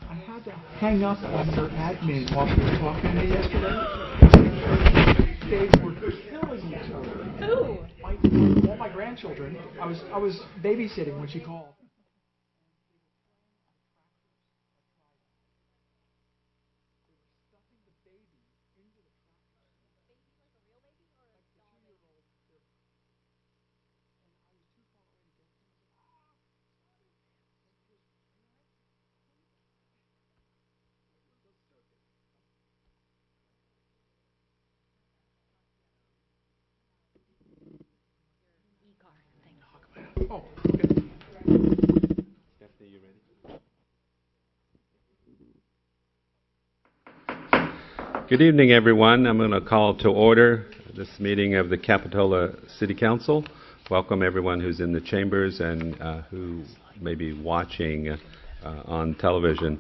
I had to hang up on your admin while she was talking to me yesterday. They were killing each other. Who? All my grandchildren. I was babysitting when she called. Oh, okay. Stephanie, you ready? Good evening, everyone. I'm going to call to order this meeting of the Capitola City Council. Welcome everyone who's in the chambers and who may be watching on television.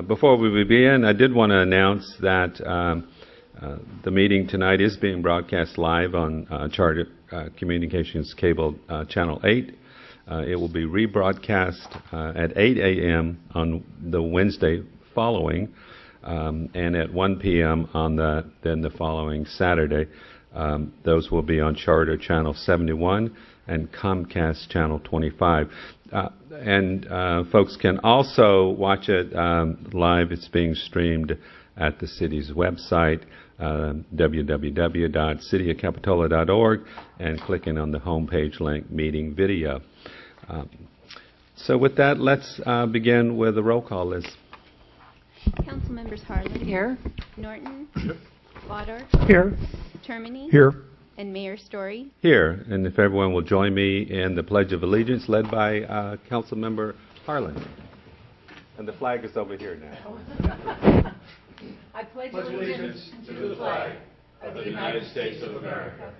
Before we begin, I did want to announce that the meeting tonight is being broadcast live on Charter Communications Cable Channel 8. It will be rebroadcast at 8 a.m. on the Wednesday following, and at 1 p.m. on the following Saturday. Those will be on Charter Channel 71 and Comcast Channel 25. And folks can also watch it live. It's being streamed at the city's website, www.cityofcapitola.org, and clicking on the homepage link, Meeting Video. So with that, let's begin with a roll call, Liz. Council members Harlan. Here. Norton. Goddard. Here. Termini. Here. And Mayor Story. Here, and if everyone will join me in the Pledge of Allegiance led by Council Member Harlan. And the flag is over here now. I pledge allegiance to the flag of the United States of America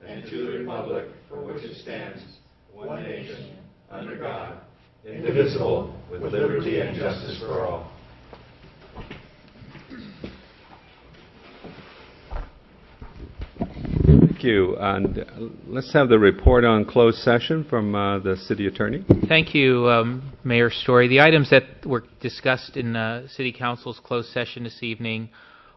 and to the republic for which it stands, one nation, under God, indivisible, with liberty and justice for all. Thank you. And let's have the report on closed session from the City Attorney. Thank you, Mayor Story. The items that were discussed in City Council's closed session this evening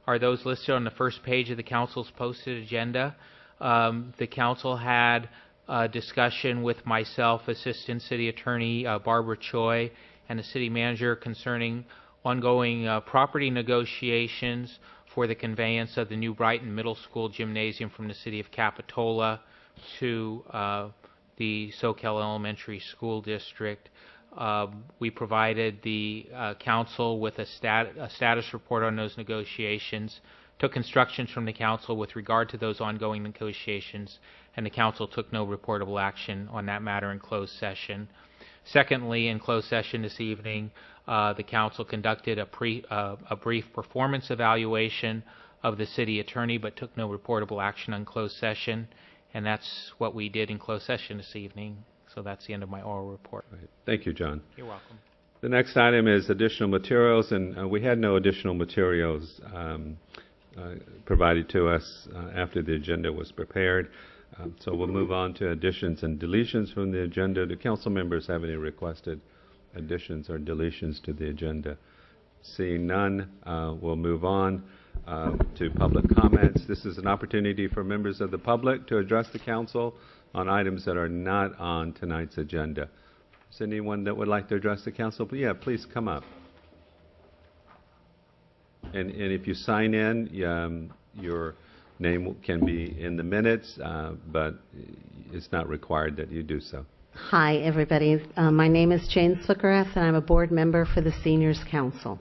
are those listed on the first page of the Council's posted agenda. The Council had a discussion with myself, Assistant City Attorney Barbara Choi, and the City Manager concerning ongoing property negotiations for the conveyance of the New Brighton Middle School Gymnasium from the City of Capitola to the Soquel Elementary School District. We provided the Council with a status report on those negotiations, took instructions from the Council with regard to those ongoing negotiations, and the Council took no reportable action on that matter in closed session. Secondly, in closed session this evening, the Council conducted a brief performance evaluation of the City Attorney, but took no reportable action on closed session. And that's what we did in closed session this evening. So that's the end of my oral report. Right. Thank you, John. You're welcome. The next item is additional materials, and we had no additional materials provided to us after the agenda was prepared. So we'll move on to additions and deletions from the agenda. Do council members have any requested additions or deletions to the agenda? Seeing none, we'll move on to public comments. This is an opportunity for members of the public to address the council on items that are not on tonight's agenda. Is there anyone that would like to address the council? Yeah, please come up. And if you sign in, your name can be in the minutes, but it's not required that you do so. Hi, everybody. My name is Jane Suckerath, and I'm a board member for the Seniors Council.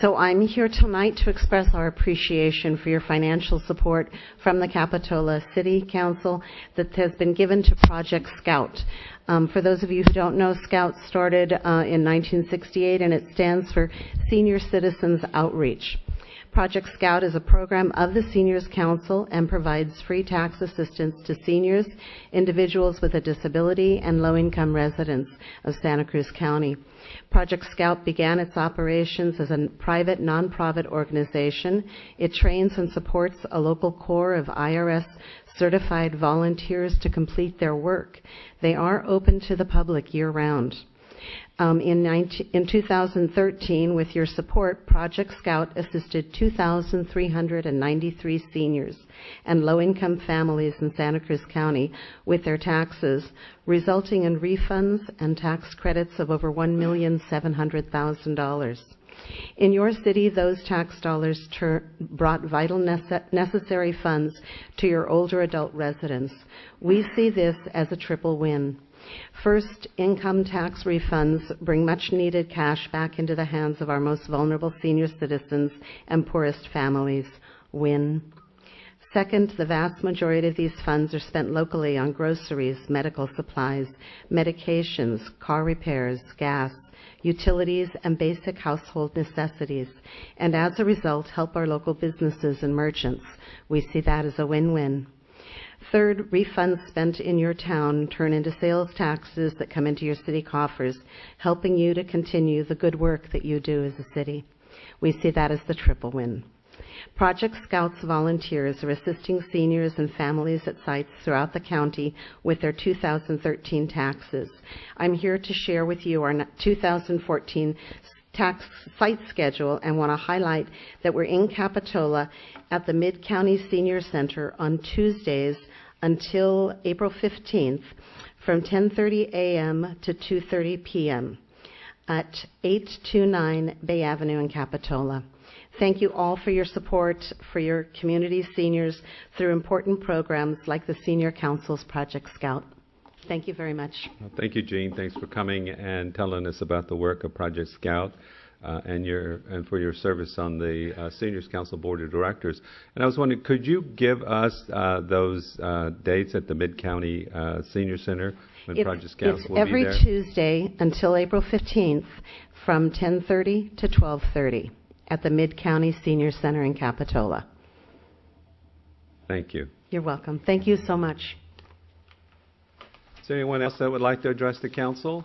So I'm here tonight to express our appreciation for your financial support from the Capitola City Council that has been given to Project Scout. For those of you who don't know, Scout started in 1968, and it stands for Senior Citizens Outreach. Project Scout is a program of the Seniors Council and provides free tax assistance to seniors, individuals with a disability, and low-income residents of Santa Cruz County. Project Scout began its operations as a private, nonprofit organization. It trains and supports a local corps of IRS certified volunteers to complete their work. They are open to the public year-round. In 2013, with your support, Project Scout assisted 2,393 seniors and low-income families in Santa Cruz County with their taxes, resulting in refunds and tax credits of over $1,700,000. In your city, those tax dollars brought vital necessary funds to your older adult residents. We see this as a triple win. First, income tax refunds bring much-needed cash back into the hands of our most vulnerable senior citizens and poorest families. Win. Second, the vast majority of these funds are spent locally on groceries, medical supplies, medications, car repairs, gas, utilities, and basic household necessities, and as a result, help our local businesses and merchants. We see that as a win-win. Third, refunds spent in your town turn into sales taxes that come into your city coffers, helping you to continue the good work that you do as a city. We see that as the triple win. Project Scouts volunteers are assisting seniors and families at sites throughout the county with their 2013 taxes. I'm here to share with you our 2014 tax site schedule and want to highlight that we're in Capitola at the Mid-County Senior Center on Tuesdays until April 15th from 10:30 a.m. to 2:30 p.m. at 829 Bay Avenue in Capitola. Thank you all for your support for your community seniors through important programs like the Senior Council's Project Scout. Thank you very much. Well, thank you, Jean. Thanks for coming and telling us about the work of Project Scout and for your service on the Seniors Council Board of Directors. And I was wondering, could you give us those dates at the Mid-County Senior Center when Project Scout will be there? It's every Tuesday until April 15th from 10:30 to 12:30 at the Mid-County Senior Center in Capitola. Thank you. You're welcome. Thank you so much. Is there anyone else that would like to address the council?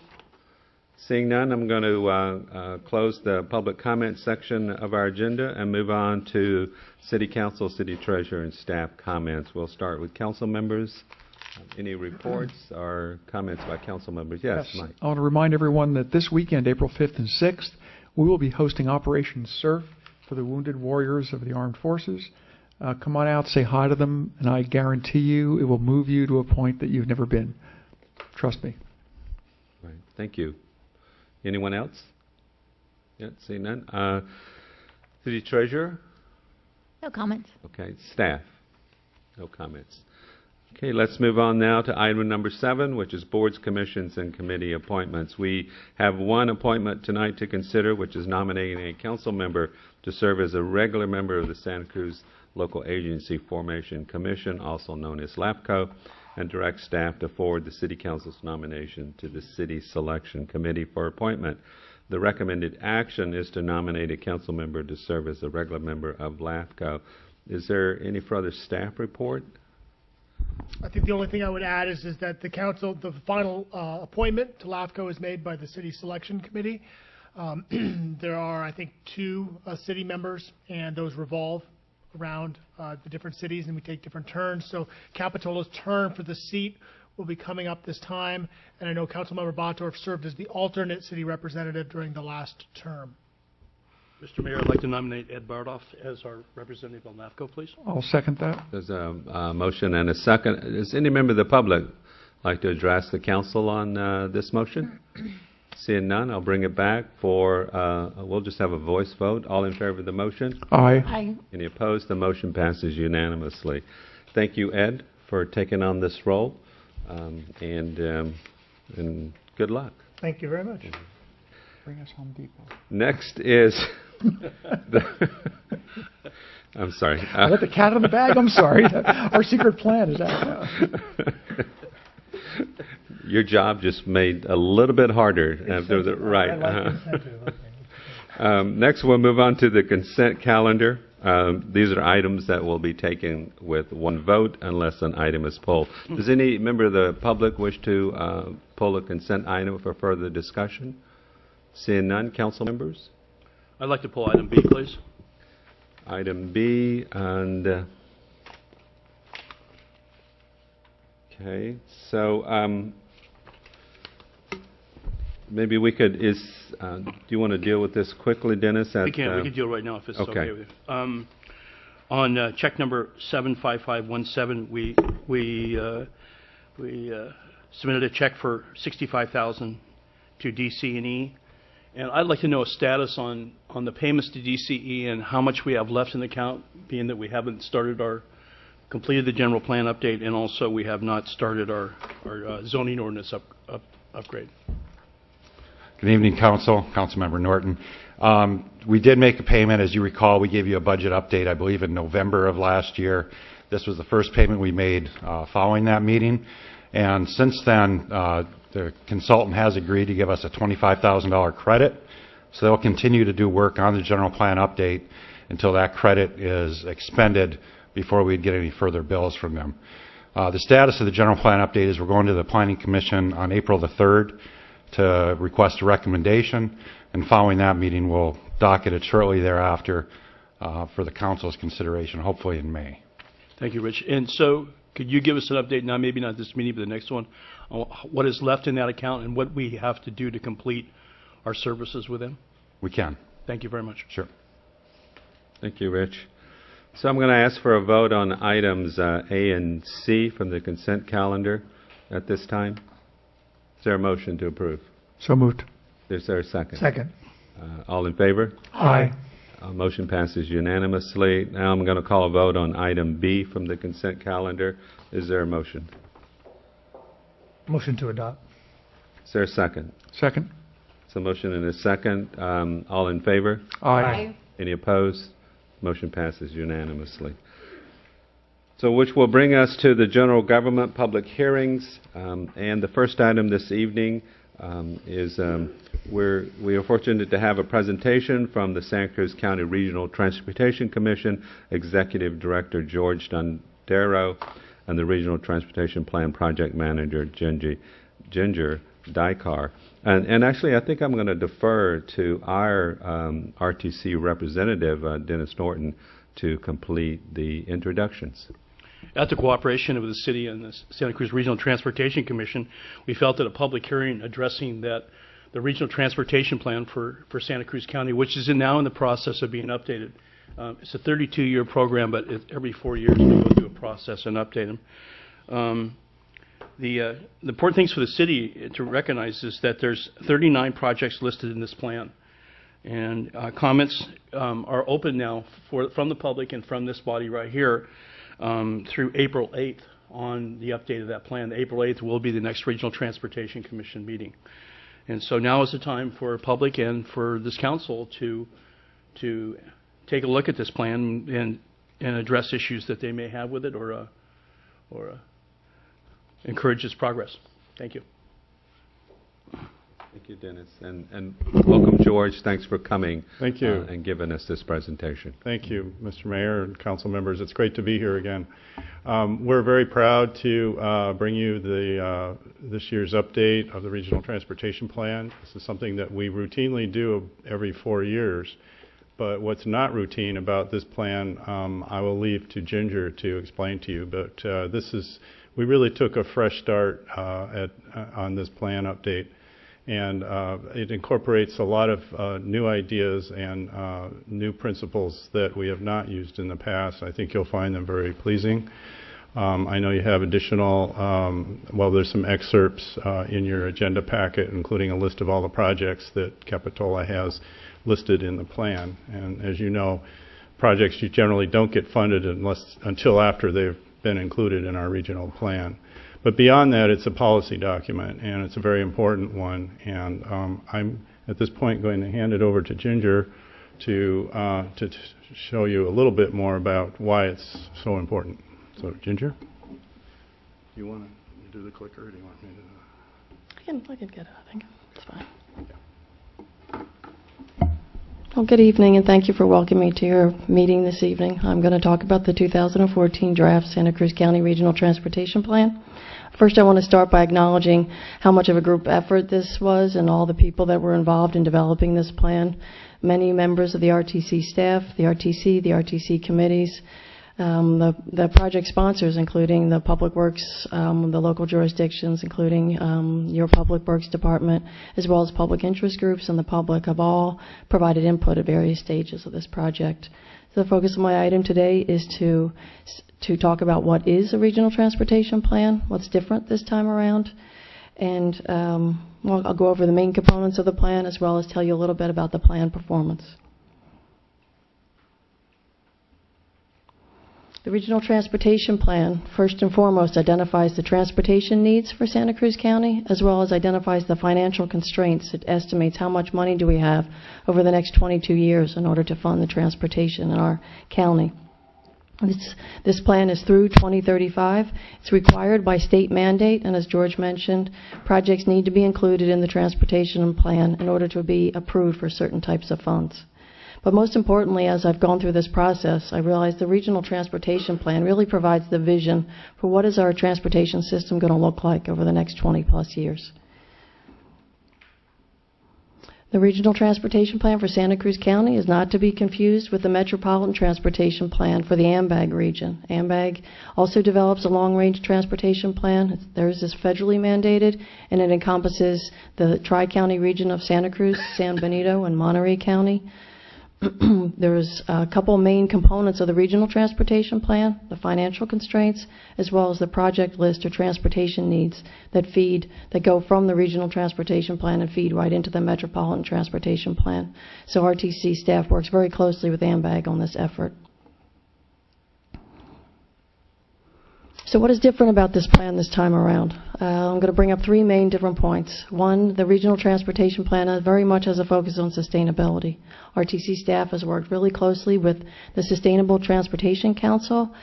Seeing none, I'm going to close the public comment section of our agenda and move on to City Council, City Treasurer, and staff comments. We'll start with council members. Any reports or comments by council members? Yes, Mike. I want to remind everyone that this weekend, April 5th and 6th, we will be hosting Operation Surf for the wounded warriors of the armed forces. Come on out, say hi to them, and I guarantee you it will move you to a point that you've never been. Trust me. Right. Thank you. Anyone else? Yeah, see none. City Treasurer? No comments. Okay. Staff? No comments. Okay, let's move on now to item number 7, which is boards, commissions, and committee appointments. We have one appointment tonight to consider, which is nominating a council member to serve as a regular member of the Santa Cruz Local Agency Formation Commission, also known as LAFCO, and direct staff to forward the City Council's nomination to the City Selection Committee for appointment. The recommended action is to nominate a council member to serve as a regular member of LAFCO. Is there any further staff report? I think the only thing I would add is that the council, the final appointment to LAFCO is made by the city selection committee. There are, I think, 2 city members, and those revolve around the different cities, and we take different turns. So Capitola's turn for the seat will be coming up this time, and I know Councilmember Botorff served as the alternate city representative during the last term. Mr. Mayor, I'd like to nominate Ed Bardoff as our representative on LAFCO, please. I'll second that. There's a motion and a second. Does any member of the public like to address the council on this motion? Seeing none, I'll bring it back for, we'll just have a voice vote. All in favor of the motion? Aye. Aye. Any opposed? The motion passes unanimously. Thank you, Ed, for taking on this role, and good luck. Thank you very much. Bring us Home Depot. Next is I'm sorry. I let the cat out of the bag. I'm sorry. Our secret plan is out now. Your job just made a little bit harder after the right. Next, we'll move on to the consent calendar. These are items that will be taken with one vote unless an item is pulled. Does any member of the public wish to pull a consent item for further discussion? Seeing none, council members? I'd like to pull item B, please. Item B, and okay, so maybe we could, do you want to deal with this quickly, Dennis? We can deal right now if it's okay with you. On check number 75517, we submitted a check for $65,000 to DCE, and I'd like to know a status on the payments to DCE and how much we have left in the account, being that we haven't completed the general plan update, and also we have not started our zoning ordinance upgrade. Good evening, Council. Councilmember Norton. We did make a payment. As you recall, we gave you a budget update, I believe, in November of last year. This was the first payment we made following that meeting. And since then, the consultant has agreed to give us a $25,000 credit. So they'll continue to do work on the general plan update until that credit is expended before we'd get any further bills from them. The status of the general plan update is we're going to the Planning Commission on April the 3rd to request a recommendation, and following that meeting we'll docket it shortly thereafter for the council's consideration, hopefully in May. Thank you, Rich. And so could you give us an update now, maybe not this meeting but the next one, on what is left in that account and what we have to do to complete our services with them? We can. Thank you very much. Sure. Thank you, Rich. So I'm going to ask for a vote on items A and C from the consent calendar at this time. Is there a motion to approve? So moved. Is there a second? Second. All in favor? Aye. Motion passes unanimously. Now I'm going to call a vote on item B from the consent calendar. Is there a motion? Motion to adopt. Is there a second? Second. So motion and a second. All in favor? Aye. Any opposed? Motion passes unanimously. So which will bring us to the general government public hearings. And the first item this evening is we are fortunate to have a presentation from the Santa Cruz County Regional Transportation Commission Executive Director George Dondero and the Regional Transportation Plan Project Manager Ginger Dykar. And actually, I think I'm going to defer to our RTC representative, Dennis Norton, to complete the introductions. At the cooperation of the city and the Santa Cruz Regional Transportation Commission, we felt that a public hearing addressing that the regional transportation plan for Santa Cruz County, which is now in the process of being updated. It's a 32-year program, but every 4 years we go through a process and update them. The important things for the city to recognize is that there's 39 projects listed in this plan. And comments are open now from the public and from this body right here through April 8th on the update of that plan. April 8th will be the next Regional Transportation Commission meeting. And so now is the time for public and for this council to take a look at this plan and address issues that they may have with it or encourage its progress. Thank you. Thank you, Dennis. And welcome, George. Thanks for coming. Thank you. And giving us this presentation. Thank you, Mr. Mayor and council members. It's great to be here again. We're very proud to bring you this year's update of the Regional Transportation Plan. This is something that we routinely do every 4 years. But what's not routine about this plan, I will leave to Ginger to explain to you. But we really took a fresh start on this plan update. And it incorporates a lot of new ideas and new principles that we have not used in the past. I think you'll find them very pleasing. I know you have additional, there's some excerpts in your agenda packet, including a list of all the projects that Capitola has listed in the plan. And as you know, projects you generally don't get funded until after they've been included in our regional plan. But beyond that, it's a policy document, and it's a very important one. And I'm, at this point, going to hand it over to Ginger to show you a little bit more about why it's so important. So, Ginger? You want to do the clicker, or do you want me to? I can get it, I think. It's fine. Well, good evening, and thank you for welcoming me to your meeting this evening. I'm going to talk about the 2014 draft Santa Cruz County Regional Transportation Plan. First, I want to start by acknowledging how much of a group effort this was and all the people that were involved in developing this plan. Many members of the RTC staff, the RTC committees, the project sponsors, including the Public Works, the local jurisdictions, including your Public Works Department, as well as public interest groups and the public, have all provided input at various stages of this project. So the focus of my item today is to talk about what is a regional transportation plan, what's different this time around, and I'll go over the main components of the plan as well as tell you a little bit about the plan performance. The Regional Transportation Plan, first and foremost, identifies the transportation needs for Santa Cruz County, as well as identifies the financial constraints. It estimates how much money do we have over the next 22 years in order to fund the transportation in our county. This plan is through 2035. It's required by state mandate, and as George mentioned, projects need to be included in the transportation plan in order to be approved for certain types of funds. But most importantly, as I've gone through this process, I realized the Regional Transportation Plan really provides the vision for what is our transportation system going to look like over the next 20 plus years. The Regional Transportation Plan for Santa Cruz County is not to be confused with the Metropolitan Transportation Plan for the AMBAG region. AMBAG also develops a long-range transportation plan. Theirs is federally mandated, and it encompasses the Tri-County region of Santa Cruz, San Benito, and Monterey County. There's a couple main components of the Regional Transportation Plan, the financial constraints, as well as the project list or transportation needs that go from the Regional Transportation Plan and feed right into the Metropolitan Transportation Plan. So RTC staff works very closely with AMBAG on this effort. So what is different about this plan this time around? I'm going to bring up three main different points. One, the Regional Transportation Plan very much has a focus on sustainability. RTC staff has worked really closely with the Sustainable Transportation Council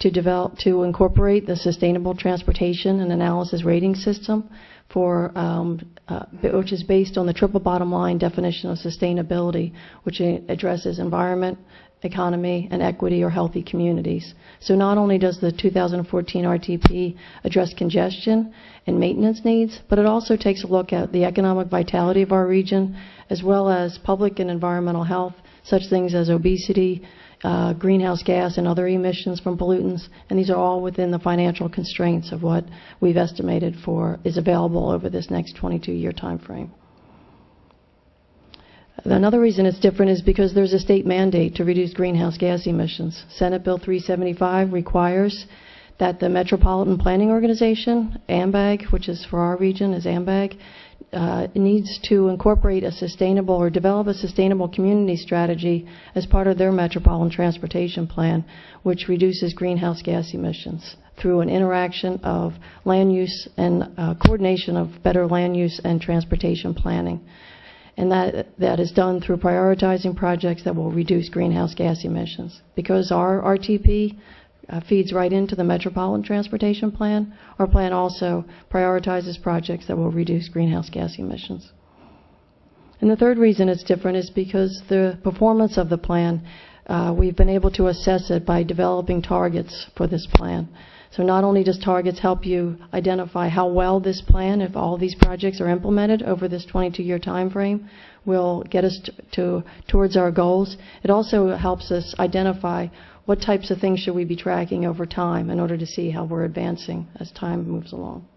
to incorporate the Sustainable Transportation and Analysis Rating System which is based on the triple bottom line definition of sustainability, which addresses environment, economy, and equity or healthy communities. So not only does the 2014 RTP address congestion and maintenance needs, but it also takes a look at the economic vitality of our region, as well as public and environmental health, such things as obesity, greenhouse gas, and other emissions from pollutants. And these are all within the financial constraints of what we've estimated is available over this next 22-year time frame. Another reason it's different is because there's a state mandate to reduce greenhouse gas emissions. Senate Bill 375 requires that the Metropolitan Planning Organization, AMBAG, which is for our region, is AMBAG, needs to incorporate a sustainable or develop a sustainable community strategy as part of their Metropolitan Transportation Plan, which reduces greenhouse gas emissions through an interaction of land use and coordination of better land use and transportation planning. And that is done through prioritizing projects that will reduce greenhouse gas emissions. Because our RTP feeds right into the Metropolitan Transportation Plan, our plan also prioritizes projects that will reduce greenhouse gas emissions. And the third reason it's different is because the performance of the plan, we've been able to assess it by developing targets for this plan. So not only does targets help you identify how well this plan, if all these projects are implemented over this 22-year time frame, will get us towards our goals, it also helps us identify what types of things should we be tracking over time in order to see how we're advancing as time moves along.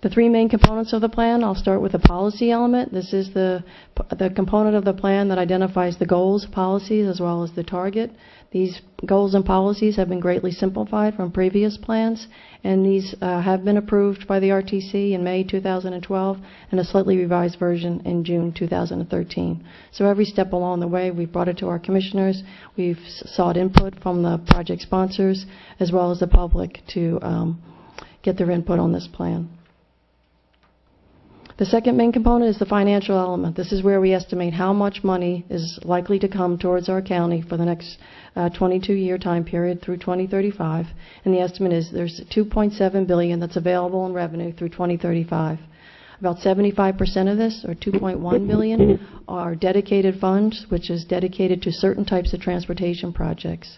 The three main components of the plan, I'll start with the policy element. This is the component of the plan that identifies the goals, policies, as well as the target. These goals and policies have been greatly simplified from previous plans, and these have been approved by the RTC in May 2012 and a slightly revised version in June 2013. So every step along the way, we've brought it to our commissioners. We've sought input from the project sponsors as well as the public to get their input on this plan. The second main component is the financial element. This is where we estimate how much money is likely to come towards our county for the next 22-year time period through 2035. And the estimate is there's $2.7 billion that's available in revenue through 2035. About 75% of this, or $2.1 billion, are dedicated funds, which is dedicated to certain types of transportation projects.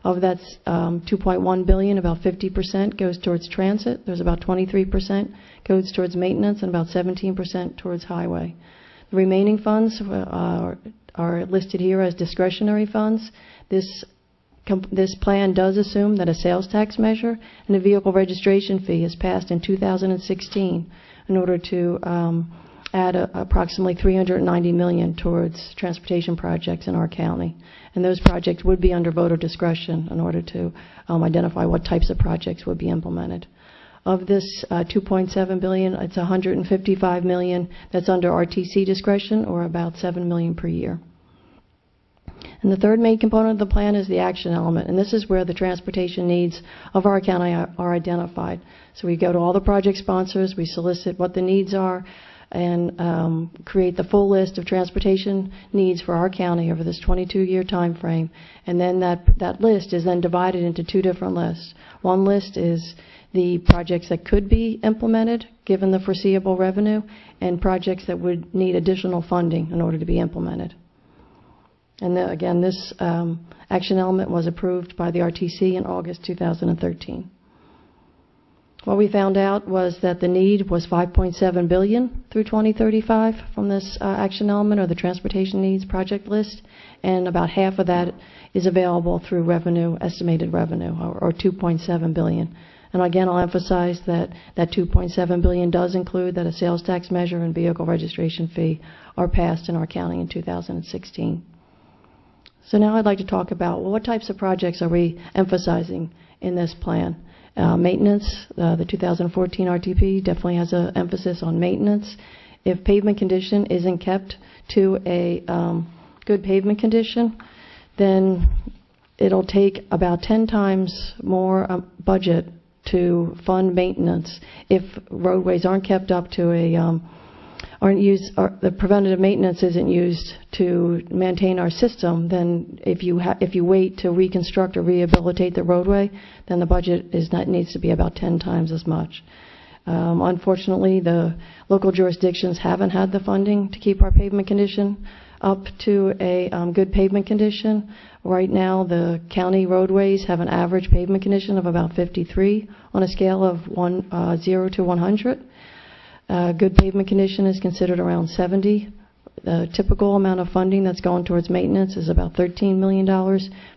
Of that $2.1 billion, about 50% goes towards transit. There's about 23% goes towards maintenance and about 17% towards highway. The remaining funds are listed here as discretionary funds. This plan does assume that a sales tax measure and a vehicle registration fee is passed in 2016 in order to add approximately $390 million towards transportation projects in our county. And those projects would be under voter discretion in order to identify what types of projects would be implemented. Of this $2.7 billion, it's $155 million that's under RTC discretion, or about $7 million per year. And the third main component of the plan is the action element, and this is where the transportation needs of our county are identified. So we go to all the project sponsors, we solicit what the needs are, and create the full list of transportation needs for our county over this 22-year time frame. And then that list is then divided into two different lists. One list is the projects that could be implemented given the foreseeable revenue, and projects that would need additional funding in order to be implemented. And again, this action element was approved by the RTC in August 2013. What we found out was that the need was $5.7 billion through 2035 from this action element, or the transportation needs project list, and about half of that is available through revenue, estimated revenue, or $2.7 billion. And again, I'll emphasize that that $2.7 billion does include that a sales tax measure and vehicle registration fee are passed in our county in 2016. So now I'd like to talk about, well, what types of projects are we emphasizing in this plan? Maintenance, the 2014 RTP definitely has an emphasis on maintenance. If pavement condition isn't kept to a good pavement condition, then it'll take about 10 times more budget to fund maintenance if roadways aren't kept up to the preventative maintenance isn't used to maintain our system. Then if you wait to reconstruct or rehabilitate the roadway, then the budget needs to be about 10 times as much. Unfortunately, the local jurisdictions haven't had the funding to keep our pavement condition up to a good pavement condition. Right now, the county roadways have an average pavement condition of about 53 on a scale of 0 to 100. Good pavement condition is considered around 70. The typical amount of funding that's going towards maintenance is about $13 million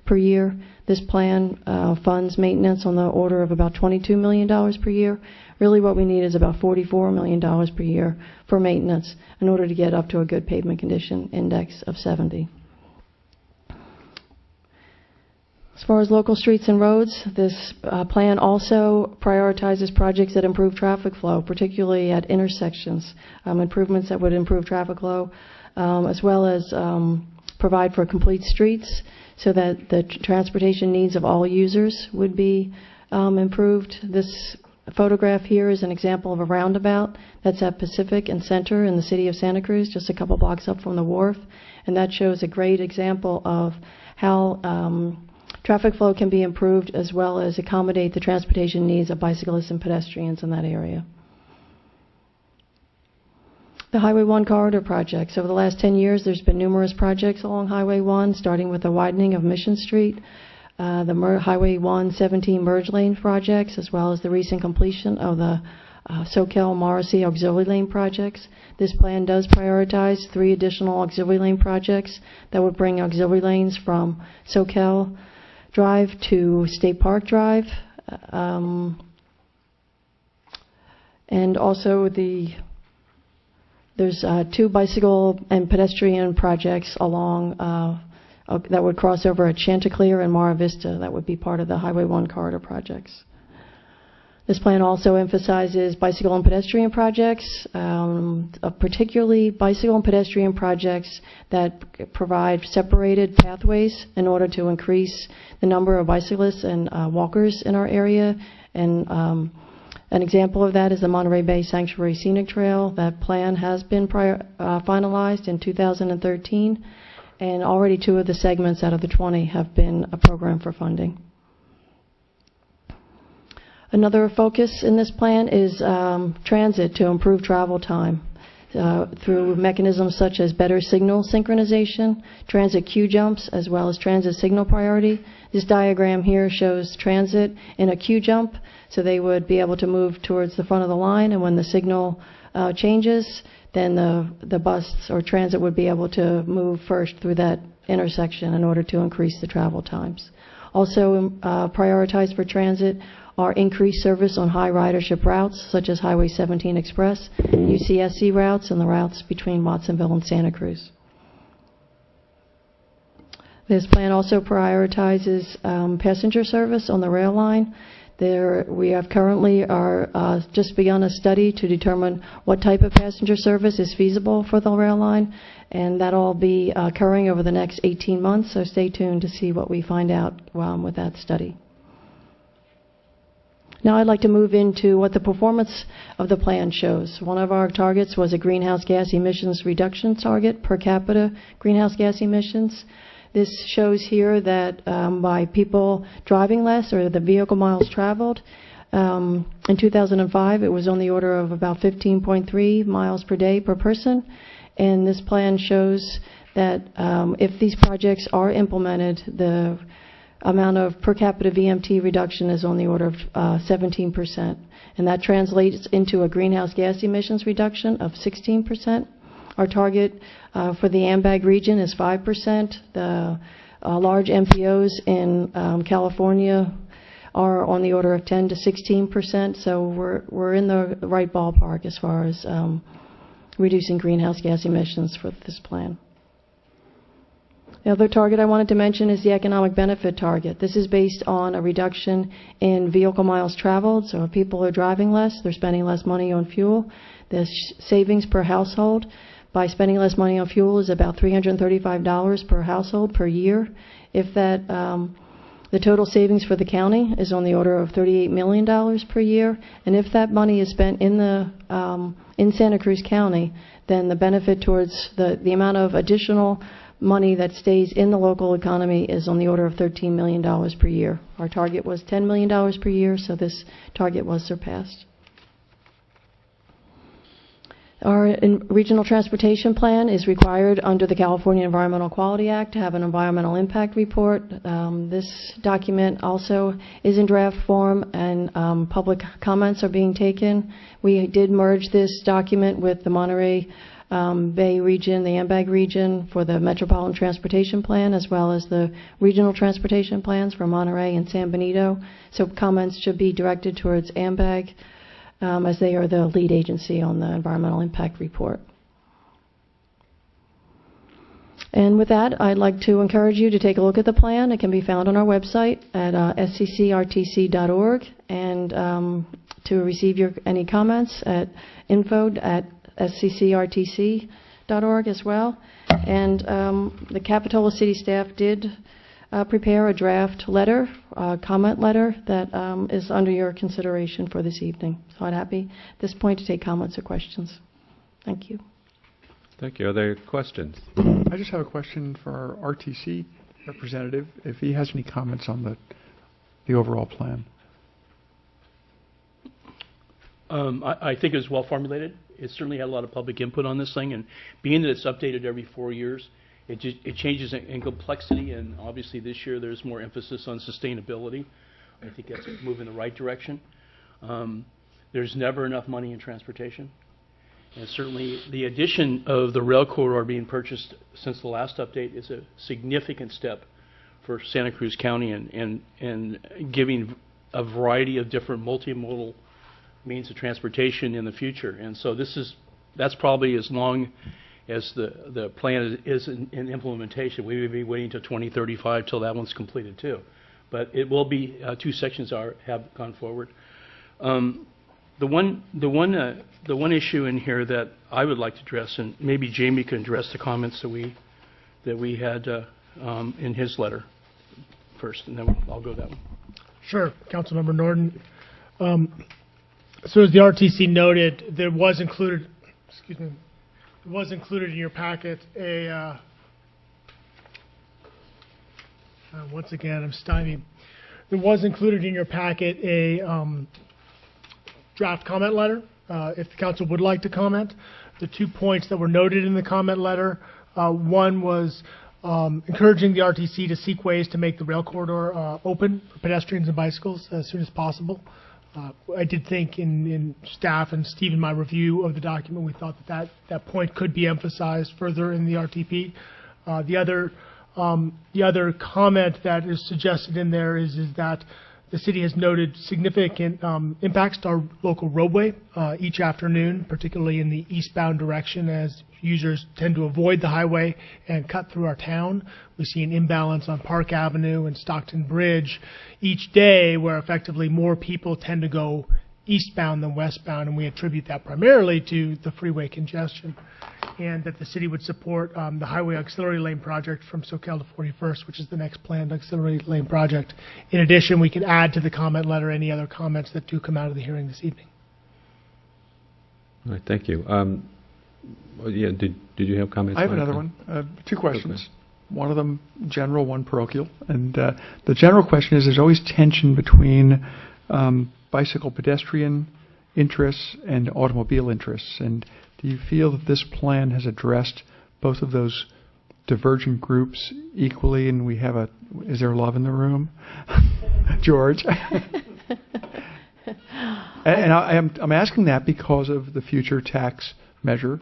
per year. This plan funds maintenance on the order of about $22 million per year. Really what we need is about $44 million per year for maintenance in order to get up to a good pavement condition index of 70. As far as local streets and roads, this plan also prioritizes projects that improve traffic flow, particularly at intersections, improvements that would improve traffic flow, as well as provide for complete streets so that the transportation needs of all users would be improved. This photograph here is an example of a roundabout that's at Pacific and Center in the city of Santa Cruz, just a couple blocks up from the wharf, and that shows a great example of how traffic flow can be improved as well as accommodate the transportation needs of bicyclists and pedestrians in that area. The Highway 1 corridor projects. Over the last 10 years, there's been numerous projects along Highway 1, starting with the widening of Mission Street, the Highway 117 merge lane projects, as well as the recent completion of the Soquel-Morrissey auxiliary lane projects. This plan does prioritize 3 additional auxiliary lane projects that would bring auxiliary lanes from Soquel Drive to State Park Drive, and also there's 2 bicycle and pedestrian projects along that would cross over at Chanticleer and Mara Vista. That would be part of the Highway 1 corridor projects. This plan also emphasizes bicycle and pedestrian projects, particularly bicycle and pedestrian projects that provide separated pathways in order to increase the number of bicyclists and walkers in our area. And an example of that is the Monterey Bay Sanctuary Scenic Trail. That plan has been finalized in 2013, and already 2 of the segments out of the 20 have been a program for funding. Another focus in this plan is transit to improve travel time through mechanisms such as better signal synchronization, transit queue jumps, as well as transit signal priority. This diagram here shows transit in a queue jump, so they would be able to move towards the front of the line, and when the signal changes, then the bus or transit would be able to move first through that intersection in order to increase the travel times. Also prioritized for transit are increased service on high ridership routes, such as Highway 17 Express, UCSC routes, and the routes between Watsonville and Santa Cruz. This plan also prioritizes passenger service on the rail line. We have currently just begun a study to determine what type of passenger service is feasible for the rail line, and that'll be occurring over the next 18 months, so stay tuned to see what we find out with that study. Now I'd like to move into what the performance of the plan shows. One of our targets was a greenhouse gas emissions reduction target, per capita greenhouse gas emissions. This shows here that by people driving less, or the vehicle miles traveled, in 2005 it was on the order of about 15.3 miles per day per person. And this plan shows that if these projects are implemented, the amount of per capita VMT reduction is on the order of 17%. And that translates into a greenhouse gas emissions reduction of 16%. Our target for the AMBAG region is 5%. The large MPOs in California are on the order of 10 to 16%. So we're in the right ballpark as far as reducing greenhouse gas emissions for this plan. The other target I wanted to mention is the economic benefit target. This is based on a reduction in vehicle miles traveled. So if people are driving less, they're spending less money on fuel. The savings per household by spending less money on fuel is about $335 per household per year. If that, the total savings for the county is on the order of $38 million per year. And if that money is spent in Santa Cruz County, then the benefit towards the amount of additional money that stays in the local economy is on the order of $13 million per year. Our target was $10 million per year, so this target was surpassed. Our regional transportation plan is required under the California Environmental Quality Act to have an environmental impact report. This document also is in draft form, and public comments are being taken. We did merge this document with the Monterey Bay region, the AMBAG region, for the Metropolitan Transportation Plan, as well as the regional transportation plans for Monterey and San Benito. So comments should be directed towards AMBAG, as they are the lead agency on the environmental impact report. And with that, I'd like to encourage you to take a look at the plan. It can be found on our website at sccrtc.org, and to receive any comments at info@sccrtc.org as well. And the Capitola City staff did prepare a draft letter, comment letter, that is under your consideration for this evening. So I'm happy at this point to take comments or questions. Thank you. Thank you. Are there questions? I just have a question for our RTC representative, if he has any comments on the overall plan. I think it was well formulated. it certainly had a lot of public input on this thing, and being that it's updated every 4 years, it changes in complexity, and obviously this year there's more emphasis on sustainability. I think that's a move in the right direction. There's never enough money in transportation. And certainly the addition of the rail corridor being purchased since the last update is a significant step for Santa Cruz County and giving a variety of different multimodal means of transportation in the future. And so that's probably as long as the plan is in implementation. We would be waiting till 2035 till that one's completed too. But it will be, 2 sections have gone forward. The one issue in here that I would like to address, and maybe Jamie can address the comments that we had in his letter first, and then I'll go that one. Sure, Councilmember Norton. So as the RTC noted, there was included in your packet a once again I'm stymied. There was included in your packet a draft comment letter. If the council would like to comment, the 2 points that were noted in the comment letter, one was encouraging the RTC to seek ways to make the rail corridor open for pedestrians and bicycles as soon as possible. I did think in staff and Steve in my review of the document, we thought that point could be emphasized further in the RTP. The other comment that is suggested in there is that the city has noted significant impacts to our local roadway each afternoon, particularly in the eastbound direction as users tend to avoid the highway and cut through our town. We see an imbalance on Park Avenue and Stockton Bridge each day where effectively more people tend to go eastbound than westbound, and we attribute that primarily to the freeway congestion, and that the city would support the Highway Auxiliary Lane project from Soquel to 41st, which is the next planned auxiliary lane project. In addition, we could add to the comment letter any other comments that do come out of the hearing this evening. All right, thank you. Yeah, did you have comments? I have another one. 2 questions. Okay. One of them general, one parochial. And the general question is, there's always tension between bicycle pedestrian interests and automobile interests. And do you feel that this plan has addressed both of those divergent groups equally? And we have is there love in the room? George? And I'm asking that because of the future tax measure,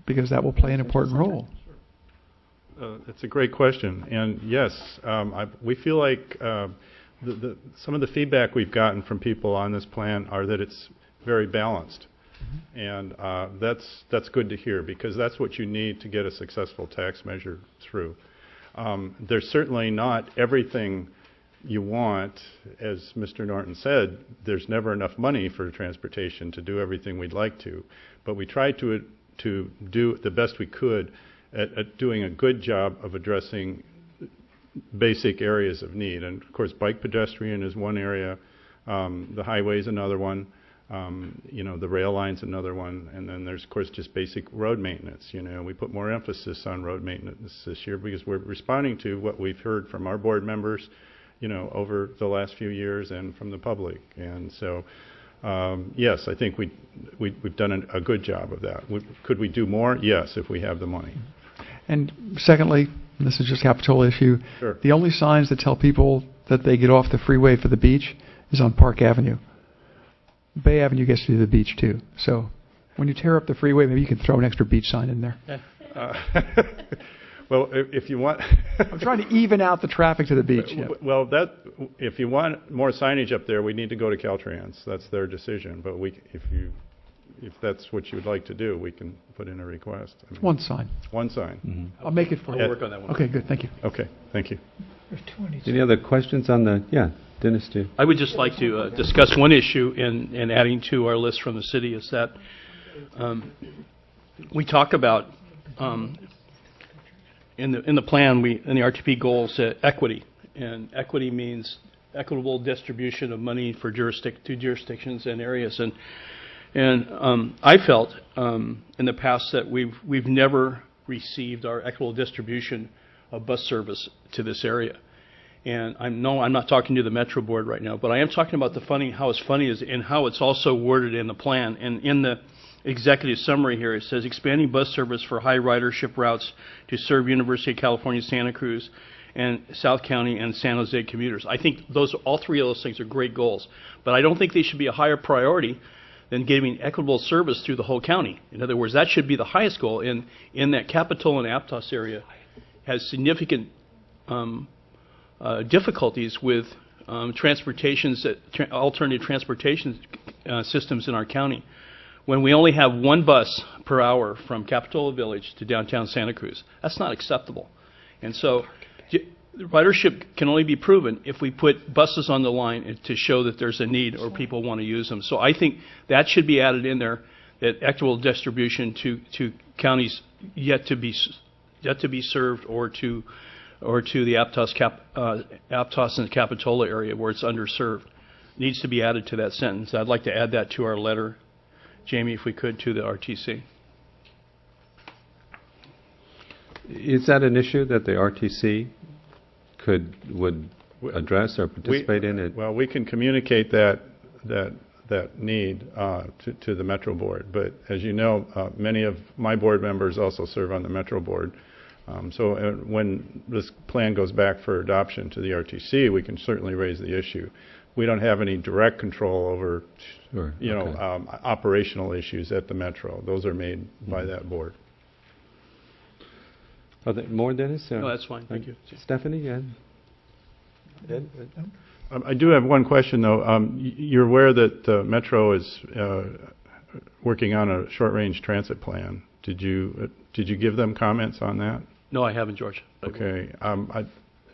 because that will play an important role. It's a great question, and yes, we feel like some of the feedback we've gotten from people on this plan are that it's very balanced, and that's good to hear, because that's what you need to get a successful tax measure through. There's certainly not everything you want. As Mr. Norton said, there's never enough money for transportation to do everything we'd like to, but we try to do the best we could at doing a good job of addressing basic areas of need. And of course, bike pedestrian is one area, the highway is another one, the rail line's another one, and then there's of course just basic road maintenance. We put more emphasis on road maintenance this year because we're responding to what we've heard from our board members over the last few years and from the public. And so yes, I think we've done a good job of that. Could we do more? Yes, if we have the money. And secondly, this is just a Capitola issue, Sure. The only signs that tell people that they get off the freeway for the beach is on Park Avenue. Bay Avenue gets to the beach too. So when you tear up the freeway, maybe you can throw an extra beach sign in there. Well, if you want... I'm trying to even out the traffic to the beach. Yeah. Well, if you want more signage up there, we need to go to Caltrans. That's their decision. But if that's what you would like to do, we can put in a request. One sign. One sign. Mm-hmm. I'll make it for you. I'll work on that one. Okay, good. Thank you. Okay, thank you. Any other questions on the... Yeah, Dennis, too. I would just like to discuss one issue in adding to our list from the city is that we talk about in the plan, in the RTP goals, equity, and equity means equitable distribution of money for to jurisdictions and areas, and I felt in the past that we've never received our equitable distribution of bus service to this area. And I'm not talking to the Metro Board right now, but I am talking about the funding, how it's funding is, and how it's also worded in the plan. And in executive summary here. It says expanding bus service for high ridership routes to serve University of California, Santa Cruz, and South County and San Jose commuters. I think all three of those things are great goals, but I don't think they should be a higher priority than giving equitable service through the whole county. In other words, that should be the highest goal. In that Capitola and Aptos area has significant difficulties with alternative transportation systems in our county. When we only have one bus per hour from Capitola Village to downtown Santa Cruz, that's not acceptable. And so ridership can only be proven if we put buses on the line to show that there's a need or people want to use them. So I think that should be added in there, that equitable distribution to counties yet to be served, or to the Aptos and Capitola area where it's underserved, needs to be added to that sentence. I'd like to add that to our letter, Jamie, if we could, to the RTC. Is that an issue that the RTC would address or participate in it? Well, we can communicate that need to the Metro Board, but as you know, many of my board members also serve on the Metro Board. So when this plan goes back for adoption to the RTC, we can certainly raise the issue. We don't have any direct control over, operational issues at the Metro. Those are made by that board. Are there more, Dennis? No, that's fine. Thank you. Stephanie, yeah. I do have one question, though. You're aware that Metro is working on a short-range transit plan. Did you give them comments on that? No, I haven't, George. Okay.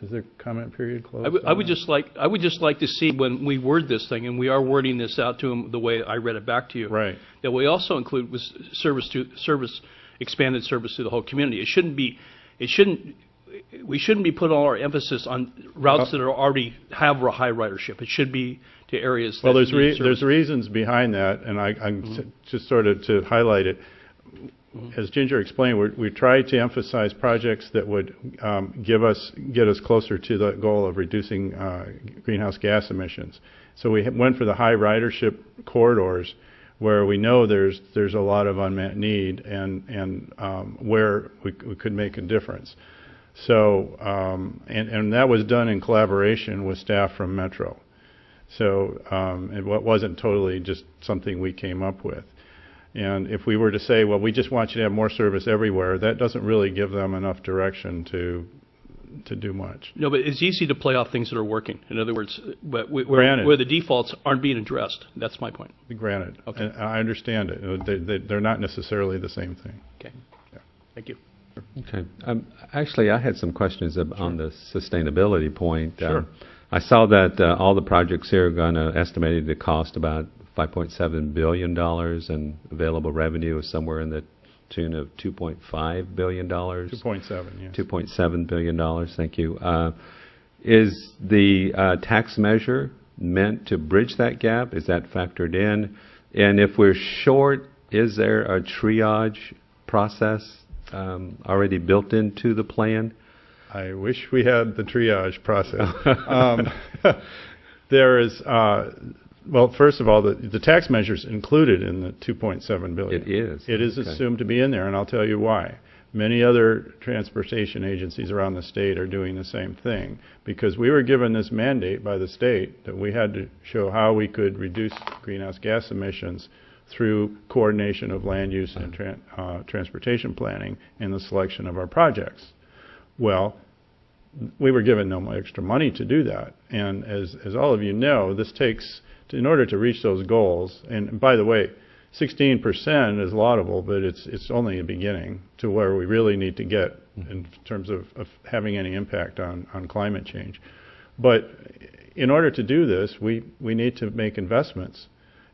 Is there comment period closed? I would just like to see, when we word this thing, and we are wording this out to them the way I read it back to you, right, that we also include expanded service to the whole community. We shouldn't be putting all our emphasis on routes that already have a high ridership. It should be to areas that need service. There's reasons behind that, and just sort of to highlight it. As Ginger explained, we try to emphasize projects that would get us closer to the goal of reducing greenhouse gas emissions. So we went for the high ridership corridors, where we know there's a lot of unmet need and where we could make a difference. So and that was done in collaboration with staff from Metro. So it wasn't totally just something we came up with. And if we were to say, well, we just want you to have more service everywhere, that doesn't really give them enough direction to do much. No, but it's easy to play off things that are working. In other words, where the defaults aren't being addressed. That's my point. Granted. Okay. And I understand it. They're not necessarily the same thing. Okay. Yeah. Thank you. Okay. Actually, I had some questions on the sustainability point. Sure. I saw that all the projects here are going to estimated to cost about $5.7 billion, and available revenue is somewhere in the tune of $2.5 billion. 2.7, yes. $2.7 billion, thank you. Is the tax measure meant to bridge that gap? Is that factored in? And if we're short, is there a triage process already built into the plan? I wish we had the triage process. There is... well, first of all, the tax measure is included in the $2.7 billion. It is. It is assumed to be in there, and I'll tell you why. Many other transportation agencies around the state are doing the same thing, because we were given this mandate by the state that we had to show how we could reduce greenhouse gas emissions through coordination of land use and transportation planning in the selection of our projects. Well, we were given no extra money to do that, and as all of you know, this takes... in order to reach those goals, and by the way, 16% is laudable, but it's only a beginning to where we really need to get in terms of having any impact on climate change. But in order to do this, we need to make investments,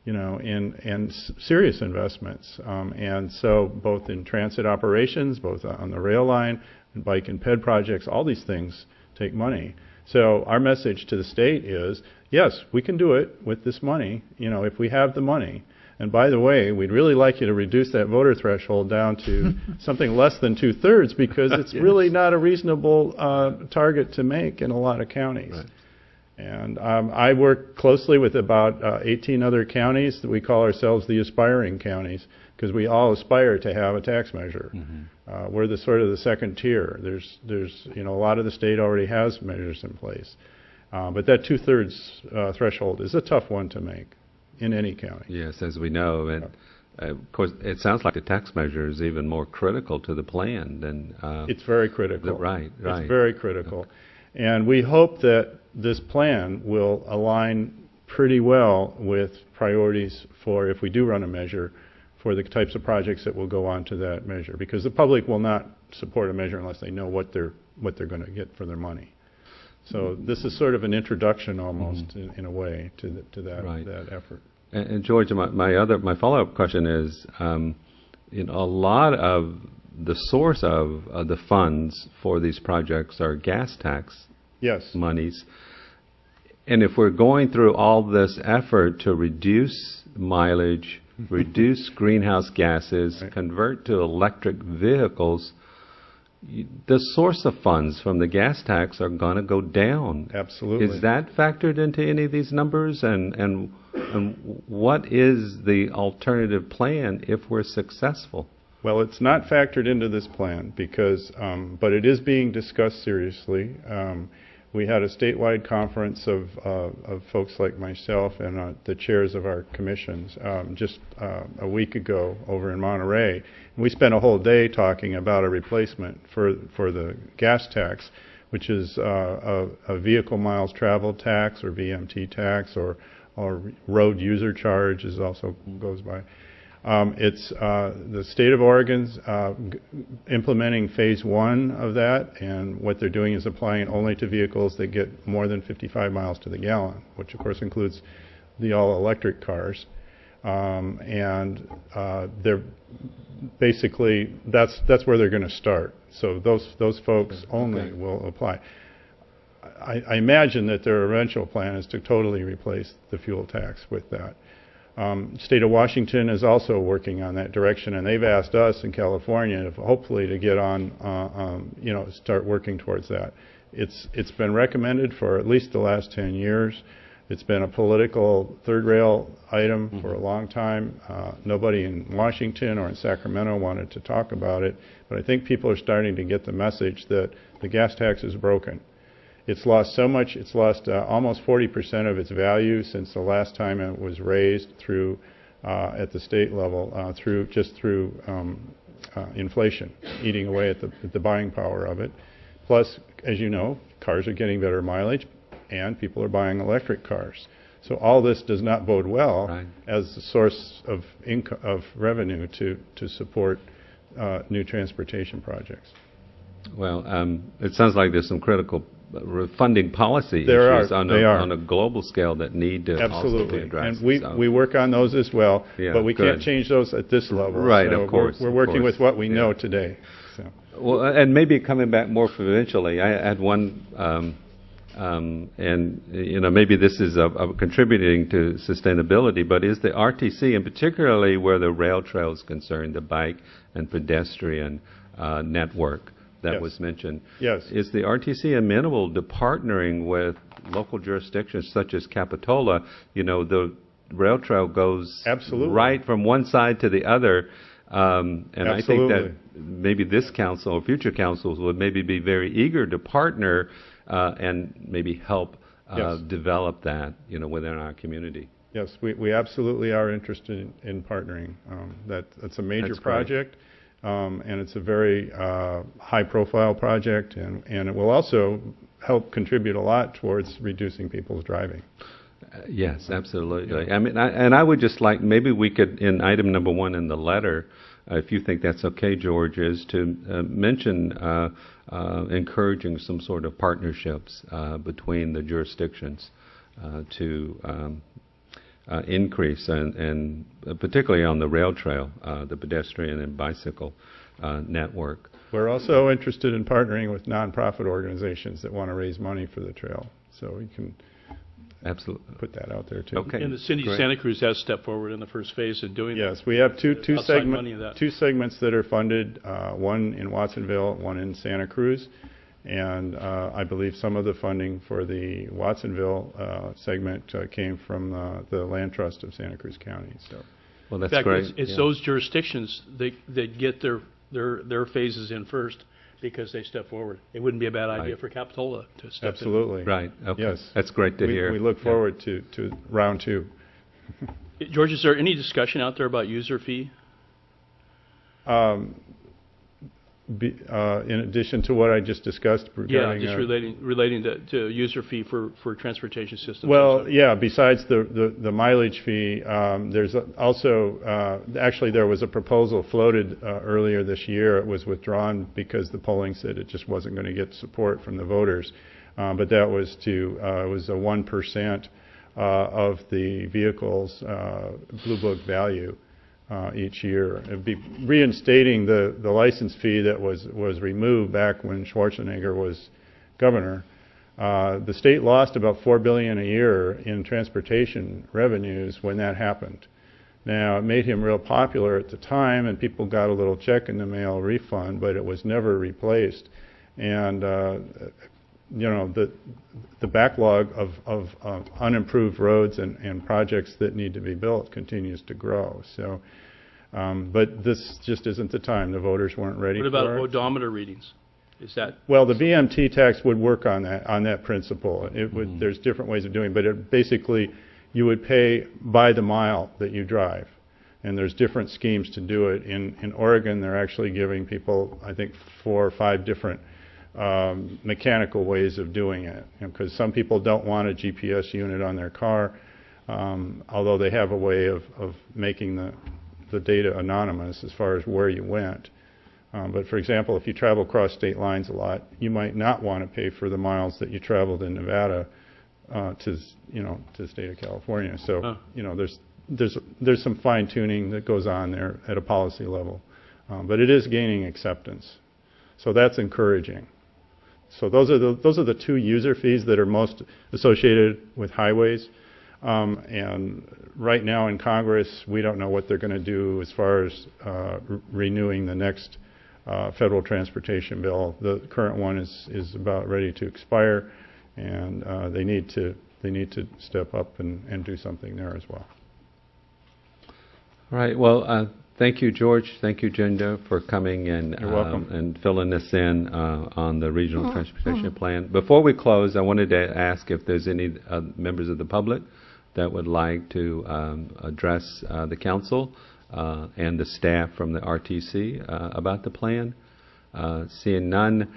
and serious investments. And so both in transit operations, both on the rail line, and bike and ped projects, all these things take money. So our message to the state is, yes, we can do it with this money, if we have the money. And by the way, we'd really like you to reduce that voter threshold down to something less than 2/3, because it's really not a reasonable target to make in a lot of counties. Right. And I work closely with about 18 other counties that we call ourselves the aspiring counties, because we all aspire to have a tax measure. We're the sort of the second tier. There's a lot of the state already has measures in place. But that 2/3 threshold is a tough one to make in any county. Yes, as we know. And of course, it sounds like the tax measure is even more critical to the plan than... it's very critical. Right. It's very critical. And we hope that this plan will align pretty well with priorities for, if we do run a measure, for the types of projects that will go on to that measure. Because the public will not support a measure unless they know what they're going to get for their money. So this is sort of an introduction almost, in a way, to that effort. And George, my follow-up question is, a lot of the source of the funds for these projects are gas tax monies. And if we're going through all this effort to reduce mileage, reduce greenhouse gases, convert to electric vehicles, the source of funds from the gas tax are going to go down. Absolutely. Is that factored into any of these numbers? And what is the alternative plan if we're successful? Well, it's not factored into this plan because, but it is being discussed seriously. We had a statewide conference of folks like myself and the chairs of our commissions just a week ago over in Monterey. We spent a whole day talking about a replacement for the gas tax, which is a vehicle miles traveled tax or VMT tax or road user charge is also goes by. It's the state of Oregon's implementing phase 1 of that, and what they're doing is applying only to vehicles that get more than 55 miles to the gallon, which of course includes the all-electric cars. And they're basically that's where they're going to start. So those folks only will apply. I imagine that their eventual plan is to totally replace the fuel tax with that. State of Washington is also working on that direction, and they've asked us in California, hopefully, to get on, start working towards that. It's been recommended for at least the last 10 years. It's been a political third rail item for a long time. Nobody in Washington or in Sacramento wanted to talk about it, but I think people are starting to get the message that the gas tax is broken. It's lost so much, it's lost almost 40% of its value since the last time it was raised through, at the state level, through inflation, eating away at the buying power of it. Plus, as you know, cars are getting better mileage and people are buying electric cars. So all this does not bode well as a source of income, of revenue to support new transportation projects. Well, it sounds like there's some critical funding policy there issues on a global scale that need to also be addressed. And we work on those as well, but we can't change those at this level. Right, so of course. We're working with what we know today. So. Well, and maybe coming back more provincially, I had one, and maybe this is contributing to sustainability, but is the RTC, and particularly where the rail trail is concerned, the bike and pedestrian network that was mentioned. Yes. Is the RTC amenable to partnering with local jurisdictions such as Capitola? The rail trail goes right from one side to the other. And I think that maybe this council or future councils would maybe be very eager to partner and maybe help develop that, within our community. Yes, we absolutely are interested in partnering. That's a major project. And it's a very high-profile project, and it will also help contribute a lot towards reducing people's driving. Yes, absolutely. I mean, I would just like, maybe we could, in item number 1 in the letter, if you think that's okay, George, is to mention encouraging some sort of partnerships between the jurisdictions to increase, and particularly on the rail trail, the pedestrian and bicycle network. We're also interested in partnering with nonprofit organizations that want to raise money for the trail, so we can put that out there too. Okay. And the city of Santa Cruz has stepped forward in the first phase in doing that. Yes, we have two segments that are funded, one in Watsonville, one in Santa Cruz. And I believe some of the funding for the Watsonville segment came from the Land Trust of Santa Cruz County. So, Well, that's In fact, great. it's those jurisdictions that get their phases in first because they step forward. It wouldn't be a bad idea Right. for Capitola to step absolutely. Right. Okay. Yes. That's great to We hear. look Yeah. forward to round 2. in. George, is there any discussion out there about user fee? In addition to what I just discussed Yeah, regarding... just relating to user fee for transportation systems. Well, yeah, besides the mileage fee, there's also, actually there was a proposal floated earlier this year. It was withdrawn because the polling said it just wasn't going to get support from the voters. But that was it was a 1% of the vehicle's Blue Book value each year. It'd be reinstating the license fee that was removed back when Schwarzenegger was governor. The state lost about $4 billion a year in transportation revenues when that happened. Now, it made him real popular at the time, and people got a little check in the mail refund, but it was never replaced. And you know, the backlog of unimproved roads and projects that need to be built continues to grow. So, but this just isn't the time. The voters weren't ready for it. What about odometer readings? Is that... Well, the VMT tax would work on that principle. It would. There's different ways of doing it, but it basically you would pay by the mile that you drive, and there's different schemes to do it. In Oregon, they're actually giving people, I think, 4 or 5 different mechanical ways of doing it, because some people don't want a GPS unit on their car, although they have a way of making the data anonymous as far as where you went. But for example, if you travel across state lines a lot, you might not want to pay for the miles that you traveled in Nevada to the state of California. So you know, there's some fine tuning that goes on there at a policy level, but it is gaining acceptance. So that's encouraging. So those are the 2 user fees that are most associated with highways. And right now in Congress, we don't know what they're going to do as far as renewing the next federal transportation bill. The current one is about ready to expire, and they need to step up and do something there as well. All right. Well, thank you, George. Thank you, Jinder, for coming and You're welcome. And filling us in on the regional transportation plan. Before we close, I wanted to ask if there's any members of the public that would like to address the council and the staff from the RTC about the plan. Seeing none,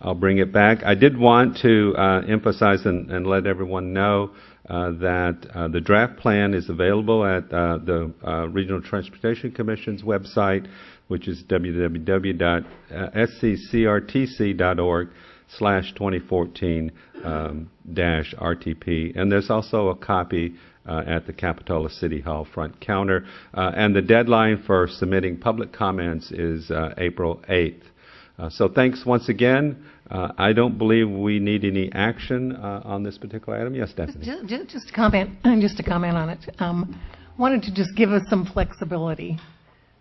I'll bring it back. I did want to emphasize and let everyone know that the draft plan is available at the Regional Transportation Commission's website, which is www.sccrtc.org/2014-RTP. And there's also a copy at the Capitola City Hall front counter. And the deadline for submitting public comments is April 8th. So thanks once again. I don't believe we need any action on this particular item. Yes, Stephanie. Just a comment on it. Wanted to just give us some flexibility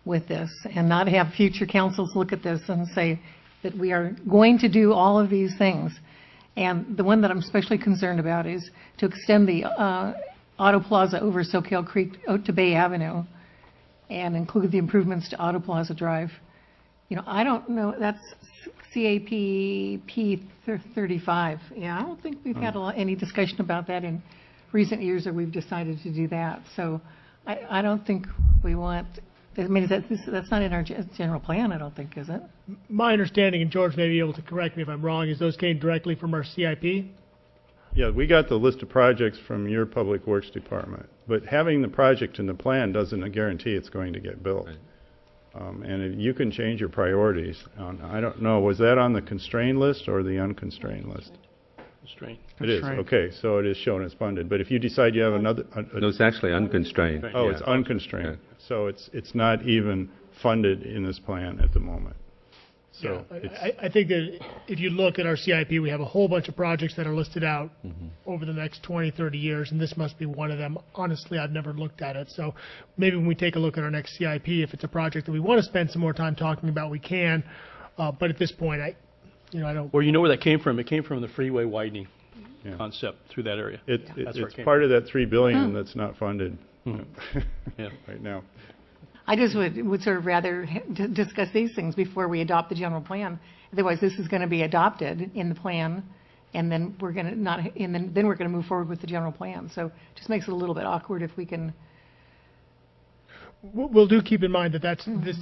with this and not have future councils look at this and say that we are going to do all of these things. And the one that I'm especially concerned about is to extend the Auto Plaza over Soquel Creek out to Bay Avenue and include the improvements to Auto Plaza Drive. You know, I don't know, that's CAP P35. Yeah, I don't think we've had any discussion about that in recent years, or we've decided to do that. So I don't think we want, I mean, that's not in our general plan, I don't think, is it? My understanding, and George may be able to correct me if I'm wrong, is those came directly from our CIP? Yeah, we got the list of projects from your Public Works Department, but having the project in the plan doesn't guarantee it's going to get built. Right. And you can change your priorities. I don't know, was that on the constrained list or the unconstrained list? Constraint. It is, okay, so it is shown as funded. But if you decide you have another... No, it's actually unconstrained. Oh, Yeah. it's unconstrained. Yeah. So it's not even funded in this plan at the moment. So Yeah, it's, I think that if you look at our CIP, we have a whole bunch of projects that are listed out over the next 20, 30 years, and this must be one of them. Honestly, I've never looked at it. So maybe when we take a look at our next CIP, if it's a project that we want to spend some more time talking about, we can. But at this point, I don't. Well, you know where that came from? It came from the freeway widening Yeah. concept through that area. It's That's where it it's came part of that $3 billion that's not funded Yeah. right now. I just would sort of rather discuss these things before we adopt the general plan. Otherwise, this is going to be adopted in the plan, and then we're going to not, and then we're going to move forward with the general plan. So it just makes it a little bit awkward if we can. We'll do keep in mind that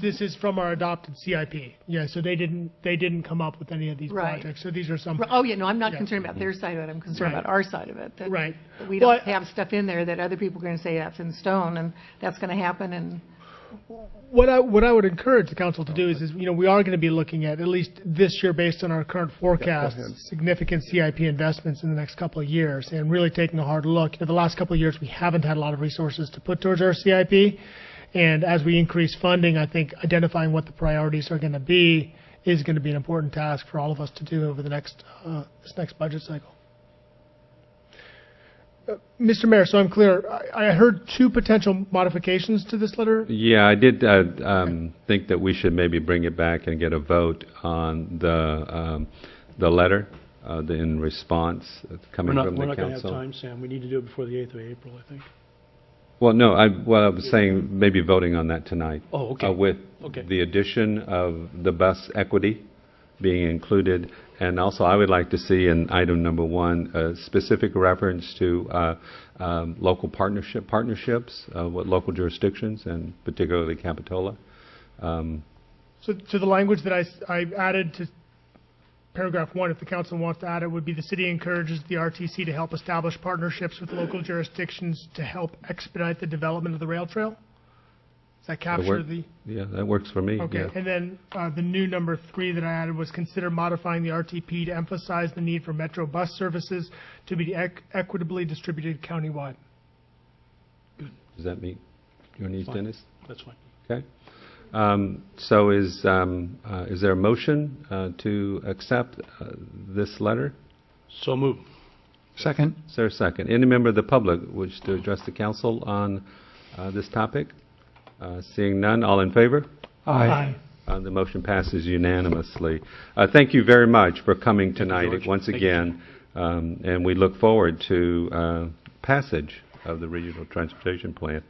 this is from our adopted CIP. Yeah, so they didn't come up with any of these Right. projects. So these are some. Oh, yeah, no, I'm not Yeah. concerned about their side of it. I'm concerned Right. about our side of it. That Right. that we Well, don't have stuff in there that other people are going to say that's in stone, and that's going to happen. And What I would encourage the council to do is we are going to be looking at least this year, based on our current forecast, significant CIP investments in the next couple of years, and really taking a hard look. The last couple of years we haven't had a lot of resources to put towards our CIP, and as we increase funding, I think identifying what the priorities are going to be is going to be an important task for all of us to do over the next this next budget cycle. Mr. Mayor, so I'm clear, I heard 2 potential modifications to this letter. Yeah, I did think that we should maybe bring it back and get a vote on the letter in response coming from the We're not going to have council. time, Sam. We need to do it before the 8th of April, I think. Well, no, I was saying maybe voting on that tonight. Oh, okay. With Okay. the addition of the bus equity being included. And also, I would like to see in item number 1 a specific reference to local partnerships with local jurisdictions, and particularly Capitola. So the language that I added to paragraph 1, if the council wants to add it, would be the city encourages the RTC to help establish partnerships with local jurisdictions to help expedite the development of the rail trail. Does that capture the? Yeah, that works for me. Okay, Yeah. and then the new number 3 that I added was consider modifying the RTP to emphasize the need for metro bus services to be equitably distributed countywide. Does that meet your needs, Fine. Dennis? That's fine. Okay. So is there a motion to accept this letter? So move. Second. Is there a second? Any member of the public wish to address the council on this topic? Seeing none, all in favor? Aye. The motion passes unanimously. Thank you very much for coming tonight George. once Thank you. again, and we look forward to passage of the Regional Transportation Plan.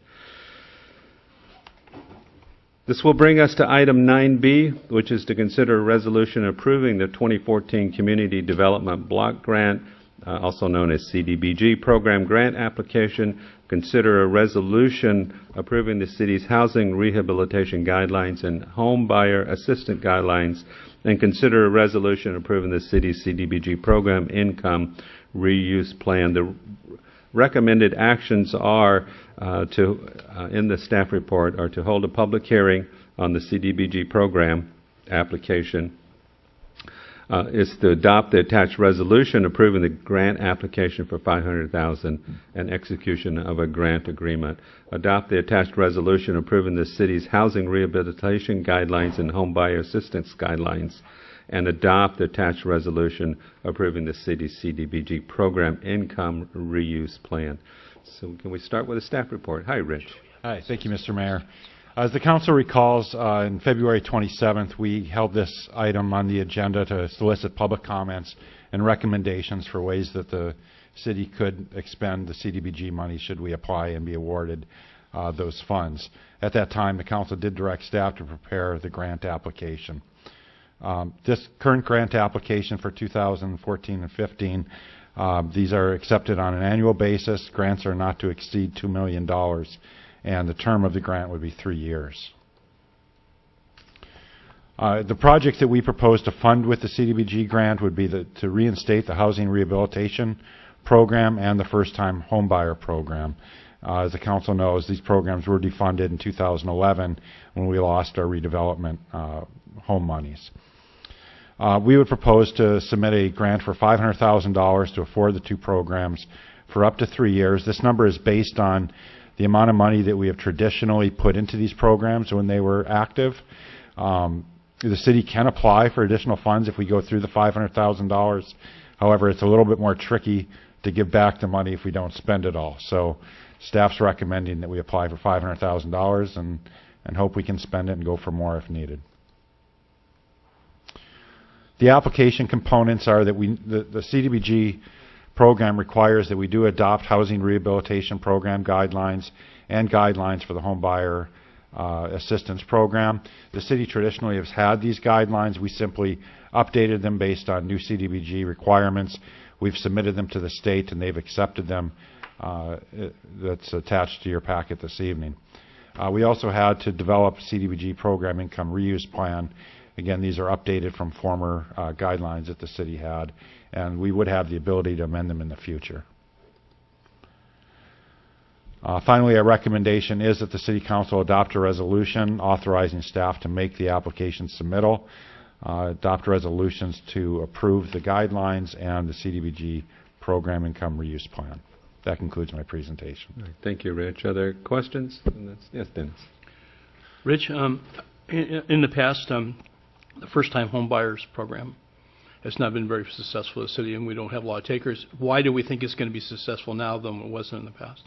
This will bring us to item 9B, which is to consider a resolution approving the 2014 Community Development Block Grant, also known as CDBG program grant application. Consider a resolution approving the city's housing rehabilitation guidelines and home buyer assistance guidelines, and consider a resolution approving the city's CDBG program income reuse plan. The recommended actions are in the staff report are to hold a public hearing on the CDBG program application, is to adopt the attached resolution approving the grant application for $500,000 and execution of a grant agreement. Adopt the attached resolution approving the city's housing rehabilitation guidelines and home buyer assistance guidelines, and adopt the attached resolution approving the city's CDBG program income reuse plan. So can we start with a staff report? Hi, Rich. Hi, thank you, Mr. Mayor. As the council recalls, on February 27th, we held this item on the agenda to solicit public comments and recommendations for ways that the city could expend the CDBG money should we apply and be awarded those funds. At that time, the council did direct staff to prepare the grant application. This current grant application for 2014 and 15, these are accepted on an annual basis. Grants are not to exceed $2 million. And the term of the grant would be 3 years. The project that we propose to fund with the CDBG grant would be to reinstate the housing rehabilitation program and the first-time homebuyer program. As the council knows, these programs were defunded in 2011 when we lost our redevelopment home monies. We would propose to submit a grant for $500,000 to afford the 2 programs for up to 3 years. This number is based on the amount of money that we have traditionally put into these programs when they were active. The city can apply for additional funds if we go through the $500,000. However, it's a little bit more tricky to give back the money if we don't spend it all. So staff's recommending that we apply for $500,000 and hope we can spend it and go for more if needed. The application components are that the CDBG program requires that we do adopt housing rehabilitation program guidelines and guidelines for the home buyer assistance program. The city traditionally has had these guidelines. We simply updated them based on new CDBG requirements. We've submitted them to the state and they've accepted them. That's attached to your packet this evening. We also had to develop CDBG program income reuse plan. Again, these are updated from former guidelines that the city had, and we would have the ability to amend them in the future. Finally, our recommendation is that the City Council adopt a resolution authorizing staff to make the application submittal, adopt resolutions to approve the guidelines and the CDBG program income reuse plan. That concludes my presentation. All right, thank you, Rich. Other questions? Yes, Dennis. Rich, in the past, the first-time home buyers program has not been very successful in the city, and we don't have a lot of takers. Why do we think it's going to be successful now than it wasn't in the past?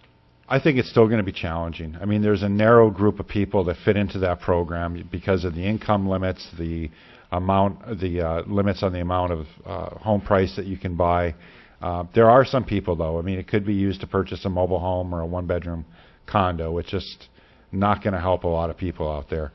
I think it's still going to be challenging. I mean, there's a narrow group of people that fit into that program because of the income limits, the limits on the amount of home price that you can buy. There are some people, though. I mean, it could be used to purchase a mobile home or a one-bedroom condo. It's just not going to help a lot of people out there.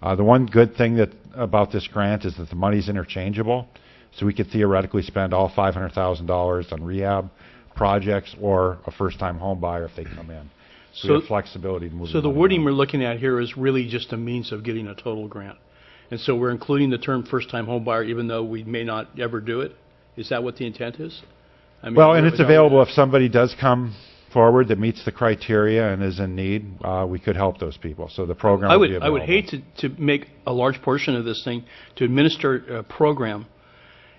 The one good thing about this grant is that the money's interchangeable, so we could theoretically spend all $500,000 on rehab projects or a first-time home buyer if they come in. So we have flexibility to move. So the wording we're looking at here is really just a means of getting a total grant. And so we're including the term first-time home buyer even though we may not ever do it? Is that what the intent is? I mean, well, and it's available if somebody does come forward that meets the criteria and is in need. We could help those people. So the program will be available. I would hate to make a large portion of this thing to administer a program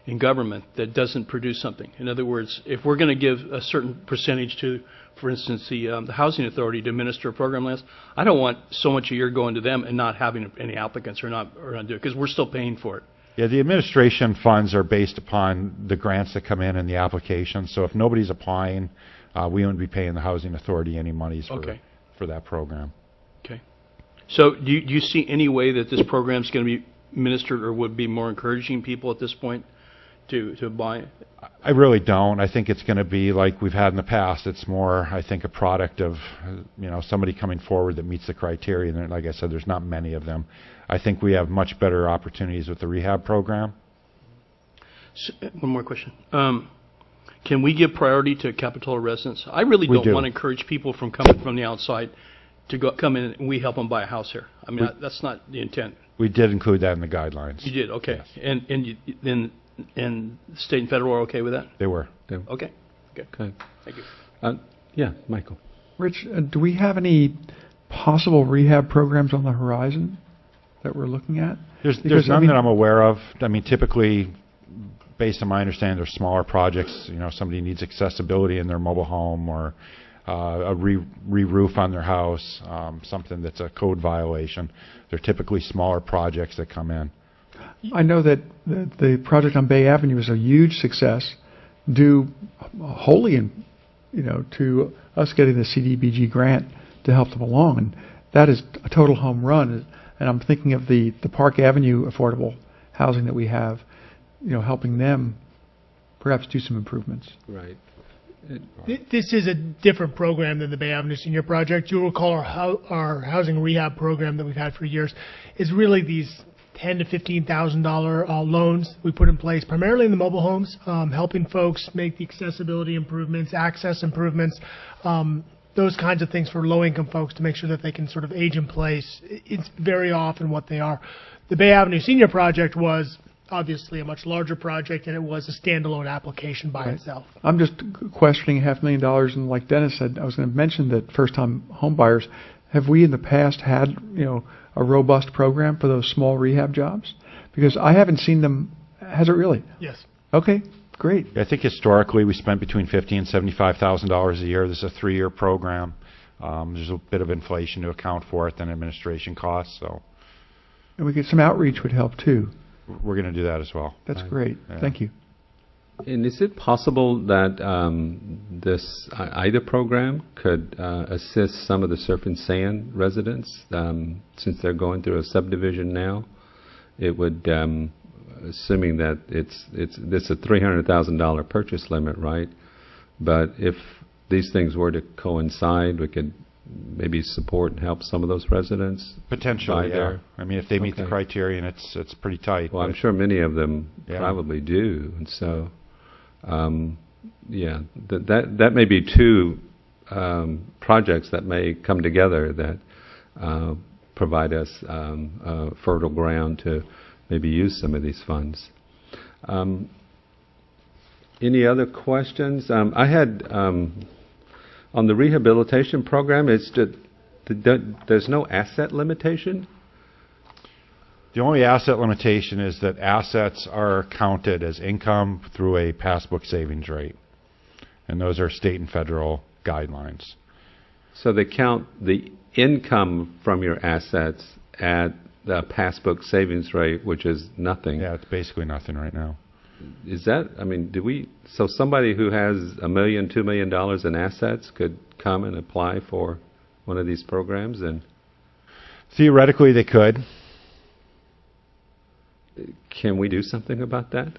in government that doesn't produce something. In other words, if we're going to give a certain percentage to, for instance, the housing authority to administer a program list, I don't want so much a year going to them and not having any applicants or not do it because we're still paying for it. Yeah, the administration funds are based upon the grants that come in and the applications. So if nobody's applying, we wouldn't be paying the housing authority any monies for that program. Okay. So do you see any way that this program is going to be administered or would be more encouraging people at this point to buy? I really don't. I think it's going to be like we've had in the past. It's more, I think, a product of somebody coming forward that meets the criteria. And like I said, there's not many of them. I think we have much better opportunities with the rehab program. So, one more question. Can we give priority to Capitola residents? I really don't want to encourage people from coming from the outside to come in and we help them buy a house here. I mean, that's not the intent. We did include that in the guidelines. You did, okay. Yes. And state and federal are okay with that? They were. Okay. Okay. Thank you. Yeah, Michael. Rich, do we have any possible rehab programs on the horizon that we're looking at? There's none that I'm aware of. I mean, typically, based on my understanding, they're smaller projects. Somebody needs accessibility in their mobile home or a re-roof on their house, something that's a code violation. They're typically smaller projects that come in. I know that the project on Bay Avenue is a huge success, due wholly to us getting the CDBG grant to help them along, and that is a total home run. And I'm thinking of the Park Avenue affordable housing that we have, helping them perhaps do some improvements. Right. This is a different program than the Bay Avenue Senior Project. You'll recall our housing rehab program that we've had for years is really these $10,000 to $15,000 loans we put in place, primarily in the mobile homes, helping folks make the accessibility improvements, access improvements, those kinds of things for low-income folks to make sure that they can sort of age in place. It's very often what they are. The Bay Avenue Senior Project was obviously a much larger project, and it was a standalone application by itself. I'm just questioning $500,000, and like Dennis said, I was going to mention that first-time home buyers, have we in the past had, a robust program for those small rehab jobs? Because I haven't seen them. Has it really? Yes. Okay, great. I think historically we spent between $50,000 and $75,000 a year. This is a 3-year program. There's a bit of inflation to account for it, then administration costs. So, and we get some outreach would help too. We're going to do that as well. That's great. Yeah. Thank you. And is it possible that this IDA program could assist some of the Surf and Sand residents, since they're going through a subdivision now? It would assuming that it's a $300,000 purchase limit, right? But if these things were to coincide, we could maybe support and help some of those residents? Potentially, yeah. there? I mean, if they meet the Okay. criteria, and it's pretty tight. Well, I'm but- sure many of them Yeah. probably do, and so, yeah, that may be two projects that may come together that provide us fertile ground to maybe use some of these funds. Any other questions? I had on the rehabilitation program. It's just there's no asset limitation. The only asset limitation is that assets are counted as income through a passbook savings rate. And those are state and federal guidelines. So they count the income from your assets at the passbook savings rate, which is nothing. Yeah, it's basically nothing right now. Is that, I mean, so somebody who has $1 million, $2 million in assets could come and apply for one of these programs? And Theoretically, they could. can we do something about that?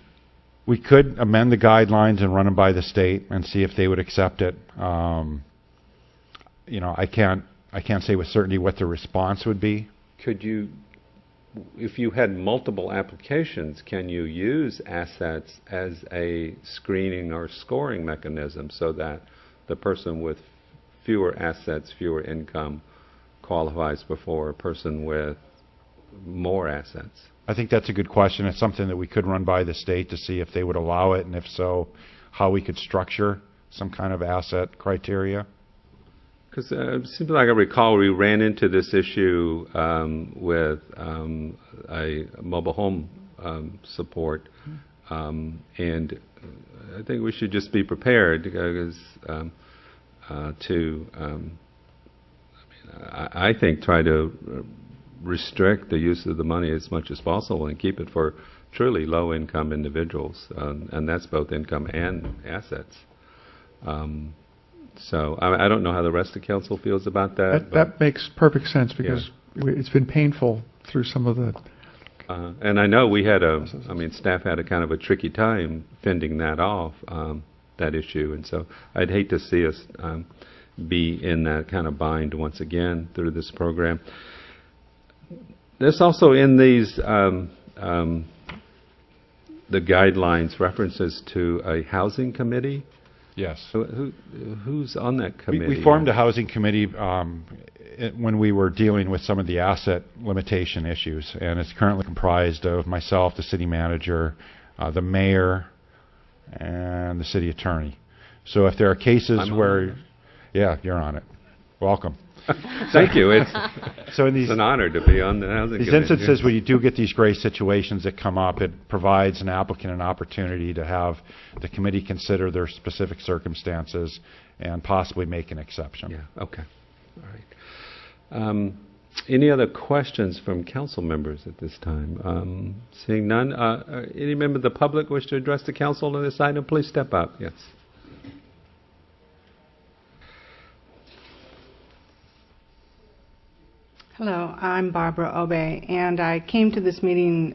We could amend the guidelines and run them by the state and see if they would accept it. You know, I can't say with certainty what the response would be. Could you, if you had multiple applications, can you use assets as a screening or scoring mechanism so that the person with fewer assets, fewer income qualifies before a person with more assets? I think that's a good question. It's something that we could run by the state to see if they would allow it, and if so, how we could structure some kind of asset criteria. Because it seems like I recall we ran into this issue with a mobile home support, and I think we should just be prepared because I think try to restrict the use of the money as much as possible and keep it for truly low-income individuals, and that's both income and assets. So I don't know how the rest of the council feels about that. That makes perfect sense because it's been painful through some of the... and I know we had staff had a kind of a tricky time fending that off, that issue, and so I'd hate to see us be in that kind of bind once again through this program. There's also in these the guidelines references to a housing committee. Yes. So who's on that committee? We formed a housing committee when we were dealing with some of the asset limitation issues, and it's currently comprised of myself, the city manager, the mayor, and the city attorney. So if there are cases where... Yeah, you're on it. Welcome. Thank you. It's an honor to be on the housing these committee. instances where you do get these gray situations that come up, it provides an applicant an opportunity to have the committee consider their specific circumstances and possibly make an exception. Yeah. Okay. All right. Any other questions from council members at this time? Seeing none, any member of the public wish to address the council on this item? Please step up. Yes. Hello, I'm Barbara Obey, and I came to this meeting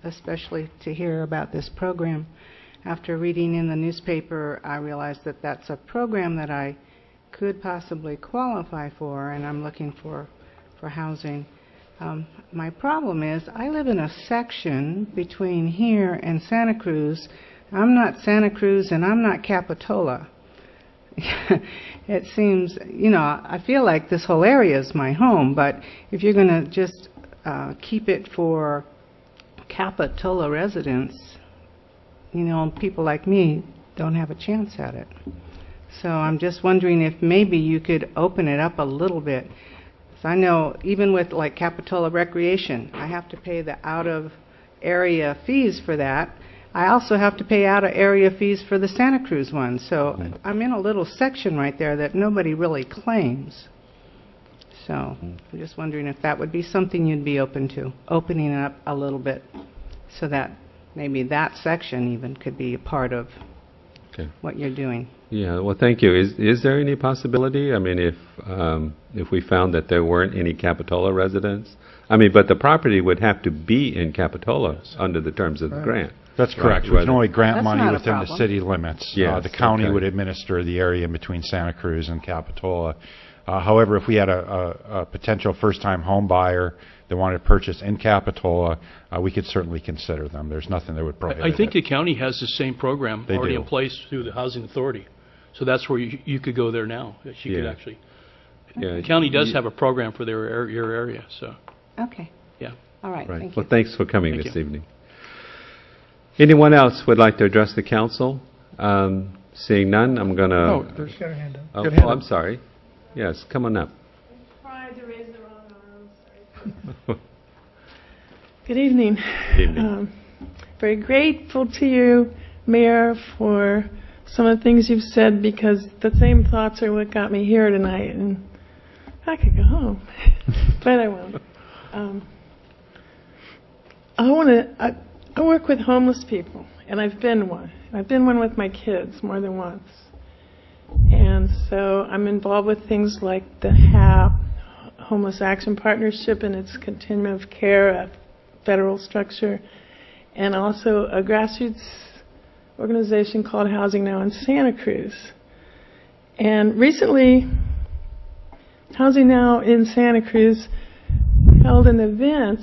especially to hear about this program. After reading in the newspaper, I realized that that's a program that I could possibly qualify for, and I'm looking for housing. My problem is I live in a section between here and Santa Cruz. I'm not Santa Cruz and I'm not Capitola. It seems, I feel like this whole area is my home, but if you're going to just keep it for Capitola residents, people like me don't have a chance at it. So I'm just wondering if maybe you could open it up a little bit. So I know even with like Capitola Recreation, I have to pay the out-of-area fees for that. I also have to pay out-of-area fees for the Santa Cruz one. So I'm in a little section right there that nobody really claims. So I'm just wondering if that would be something you'd be open to, opening it up a little bit so that maybe that section even could be a part of what you're doing. Yeah, well, thank you. Is there any possibility? I mean, if we found that there weren't any Capitola residents, I mean, but the property would have to be in Capitola under the terms of the grant. That's correct. We Right, can only grant That's money not a within the problem. city limits. Yes, The county okay. would administer the area in between Santa Cruz and Capitola. However, if we had a potential first-time home buyer that wanted to purchase in Capitola, we could certainly consider them. There's nothing that would prohibit I think it. the county has the same program They already do. in place through the Housing Authority. So that's where you could go there now. That you could Yeah. actually. Yeah, The county does have a program for your area, so, Okay. yeah. All right, Right. thank Well, you. thanks for coming Thank this you. evening. Anyone else would like to address the council? Seeing none, I'm going to... Oh, there's, Got her hand up. Oh, Good hand I'm up. sorry. Yes, come on up. Good evening. Good evening. Very grateful to you, Mayor, for some of the things you've said, because the same thoughts are what got me here tonight, and I could go home, but I won't. I work with homeless people, and I've been one. I've been one with my kids more than once. And so I'm involved with things like the HAP, Homeless Action Partnership, and its continuum of care, a federal structure, and also a grassroots organization called Housing Now in Santa Cruz. And recently, Housing Now in Santa Cruz held an event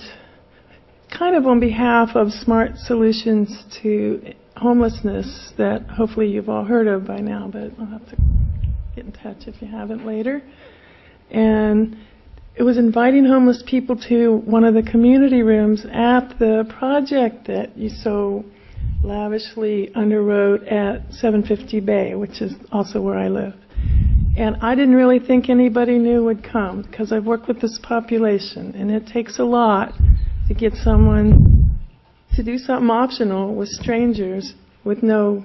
kind of on behalf of Smart Solutions to Homelessness that hopefully you've all heard of by now, but I'll have to get in touch if you haven't later. And it was inviting homeless people to one of the community rooms at the project that you so lavishly underwrote at 750 Bay, which is also where I live. And I didn't really think anybody new would come, because I've worked with this population, and it takes a lot to get someone to do something optional with strangers with no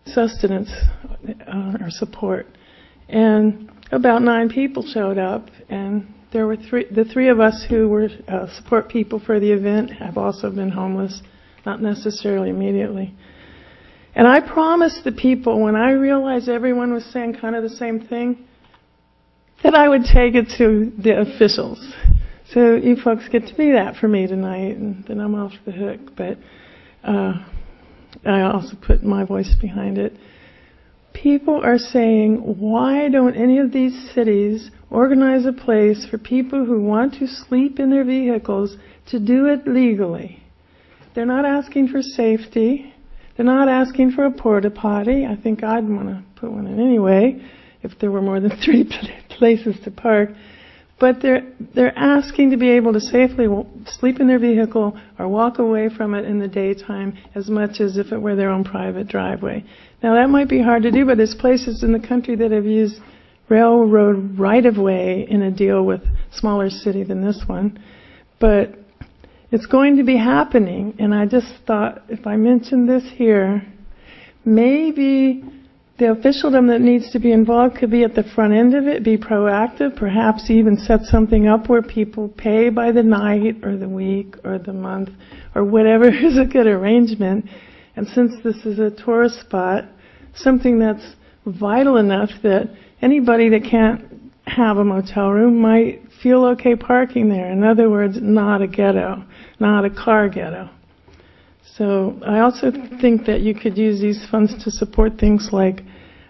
sustenance or support. And about 9 people showed up, and there were the three of us who were support people for the event have also been homeless, not necessarily immediately. And I promised the people, when I realized everyone was saying kind of the same thing, that I would take it to the officials. So you folks get to be that for me tonight, and then I'm off the hook. But I also put my voice behind it. People are saying, why don't any of these cities organize a place for people who want to sleep in their vehicles to do it legally? They're not asking for safety. They're not asking for a porta potty. I think I'd want to put one in anyway, if there were more than 3 places to park. But they're asking to be able to safely sleep in their vehicle or walk away from it in the daytime as much as if it were their own private driveway. Now, that might be hard to do, but there's places in the country that have used railroad right-of-way in a deal with a smaller city than this one. But it's going to be happening, and I just thought if I mentioned this here, maybe the officialdom that needs to be involved could be at the front end of it, be proactive, perhaps even set something up where people pay by the night or the week or the month or whatever is a good arrangement. And since this is a tourist spot, something that's vital enough that anybody that can't have a motel room might feel okay parking there. In other words, not a ghetto, not a car ghetto. So I also think that you could use these funds to support things like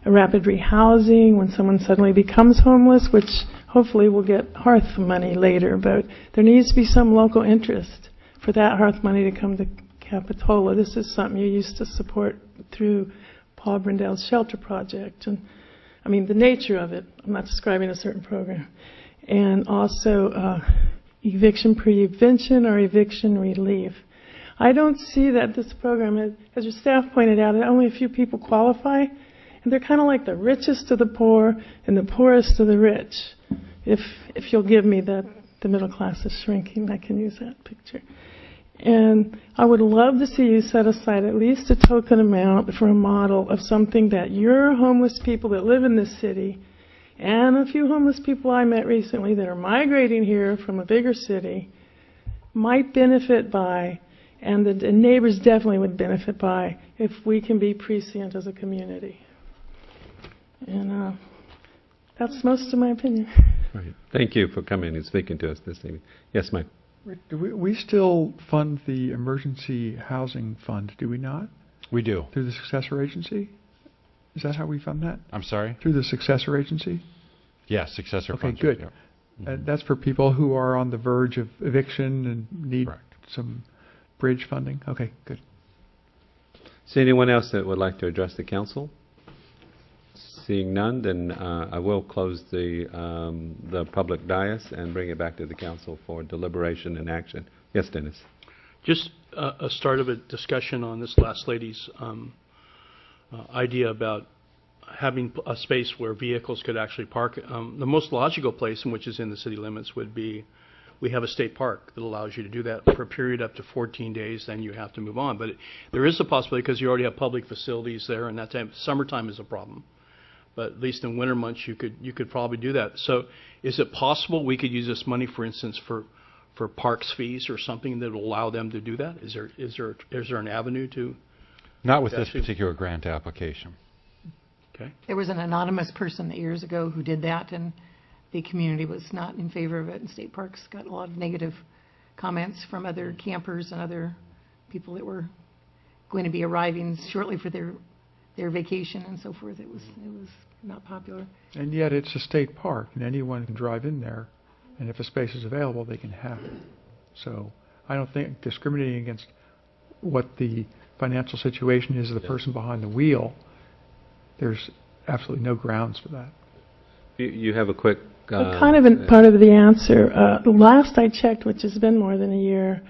a rapid rehousing when someone suddenly becomes homeless, which hopefully will get hearth money later. But there needs to be some local interest for that hearth money to come to Capitola. This is something you used to support through Paul Brindell's shelter project. And I mean, the nature of it, I'm not describing a certain program. And also eviction prevention or eviction relief. I don't see that this program, as your staff pointed out, only a few people qualify, and they're kind of like the richest of the poor and the poorest of the rich. If you'll give me that the middle class is shrinking, I can use that picture. And I would love to see you set aside at least a token amount for a model of something that your homeless people that live in this city, and a few homeless people I met recently that are migrating here from a bigger city, might benefit by, and the neighbors definitely would benefit by, if we can be prescient as a community. And That's most of my opinion. Right. Thank you for coming and speaking to us this evening. Yes, Mike. Rick, do we still fund the emergency housing fund, do we not? We do. Through the successor agency? Is that how we fund that? I'm sorry? Through the successor agency? Yes, successor Okay, funds. good. Yeah. That's for people who are on the verge of eviction and need Correct. some bridge funding? Okay, good. Is there anyone else that would like to address the council? Seeing none, then I will close the public dais and bring it back to the council for deliberation and action. Yes, Dennis. Just a start of a discussion on this last lady's idea about having a space where vehicles could actually park. The most logical place, which is in the city limits, would be we have a state park that allows you to do that for a period up to 14 days, then you have to move on. But there is a possibility, because you already have public facilities there, and that time, summertime is a problem. But at least in winter months, you could probably do that. So is it possible we could use this money, for instance, for parks fees or something that will allow them to do that? Is there an avenue to? Not with this particular grant application. Okay. There was an anonymous person years ago who did that, and the community was not in favor of it, and state parks got a lot of negative comments from other campers and other people that were going to be arriving shortly for their vacation and so forth. It was not popular. And yet it's a state park, and anyone can drive in there, and if a space is available, they can have it. So I don't think discriminating against what the financial situation is of the person behind the wheel, there's absolutely no grounds for that. You have a quick... But kind of part of the answer. Last I checked, which has been more than a year,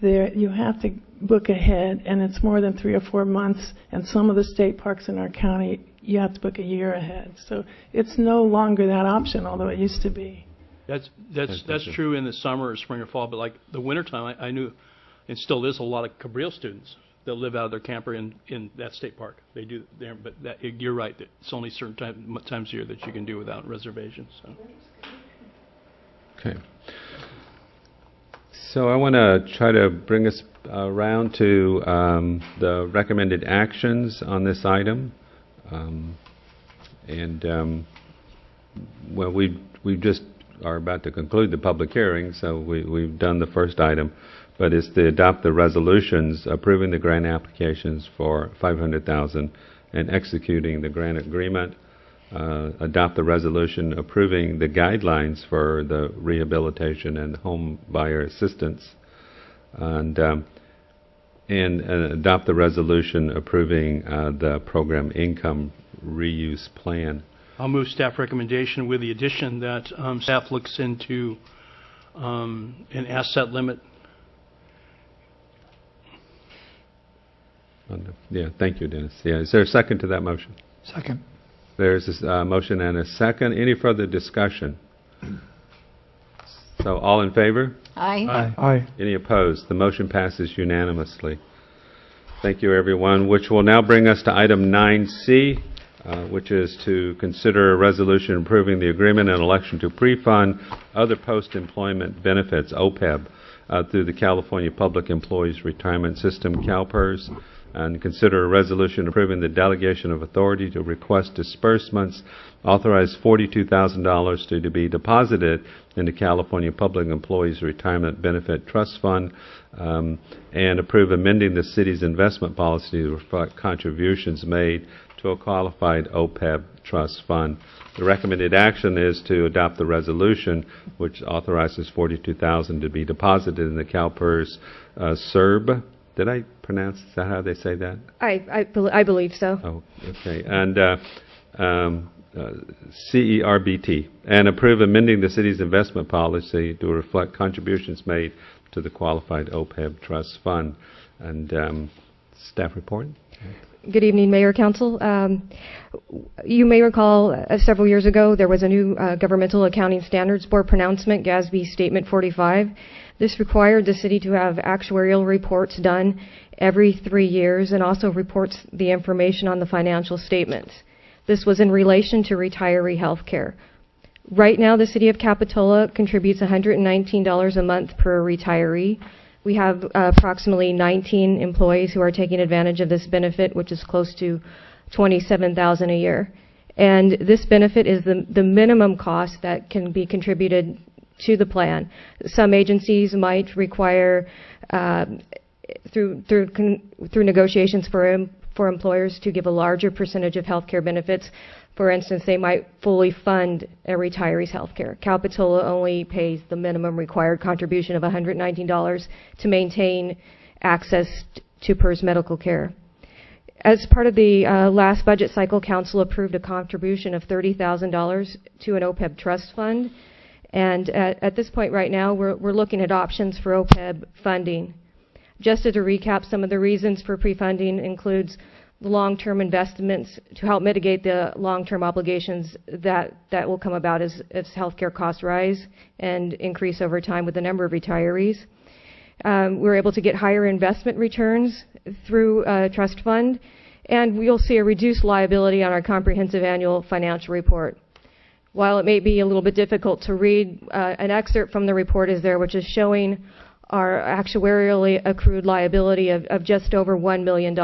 you have to book ahead, and it's more than 3 or 4 months. And some of the state parks in our county, you have to book a year ahead. So it's no longer that option, although it used to be. That's true in the summer or spring or fall, but like the wintertime, I knew, and still is, a lot of Cabrillo students that live out of their camper in that state park. They do there, but you're right. That it's only certain times a year that you can do without reservations. So. Okay. So I want to try to bring us around to the recommended actions on this item. Well, we just are about to conclude the public hearing, so we've done the first item. But it's to adopt the resolutions approving the grant applications for $500,000 and executing the grant agreement. Adopt the resolution approving the guidelines for the rehabilitation and home buyer assistance, and adopt the resolution approving the program income reuse plan. I'll move staff recommendation with the addition that staff looks into an asset limit. Yeah, thank you, Dennis. Yeah, is there a second to that motion? Second. There's a motion and a second. Any further discussion? So all in favor? Aye. Aye. Any opposed? The motion passes unanimously. Thank you, everyone, which will now bring us to item 9C, which is to consider a resolution approving the agreement and election to pre-fund other post-employment benefits, OPEB, through the California Public Employees Retirement System, CalPERS, and consider a resolution approving the delegation of authority to request disbursements, authorize $42,000 to be deposited in the California Public Employees Retirement Benefit Trust Fund, and approve amending the city's investment policy to reflect contributions made to a qualified OPEB trust fund. The recommended action is to adopt the resolution, which authorizes $42,000 to be deposited in the CalPERS CERB. Did I pronounce, is that how they say that? I believe so. Oh, okay. And CERBT, and approve amending the city's investment policy to reflect contributions made to the qualified OPEB trust fund. And staff report? Good evening, Mayor, Council. You may recall several years ago there was a new Governmental Accounting Standards Board pronouncement, GASB Statement 45. This required the city to have actuarial reports done every 3 years and also reports the information on the financial statements. This was in relation to retiree health care. Right now, the city of Capitola contributes $119 a month per retiree. We have approximately 19 employees who are taking advantage of this benefit, which is close to $27,000 a year. And this benefit is the minimum cost that can be contributed to the plan. Some agencies might require, through negotiations for employers, to give a larger percentage of health care benefits. For instance, they might fully fund a retiree's health care. Capitola only pays the minimum required contribution of $119 to maintain access to PERS medical care. As part of the last budget cycle, Council approved a contribution of $30,000 to an OPEB trust fund. And at this point right now, we're looking at options for OPEB funding. Just as a recap, some of the reasons for pre-funding includes the long-term investments to help mitigate the long-term obligations that will come about as healthcare costs rise and increase over time with the number of retirees. We're able to get higher investment returns through a trust fund, and we'll see a reduced liability on our comprehensive annual financial report. While it may be a little bit difficult to read, an excerpt from the report is there, which is showing our actuarially accrued liability of just over $1 million.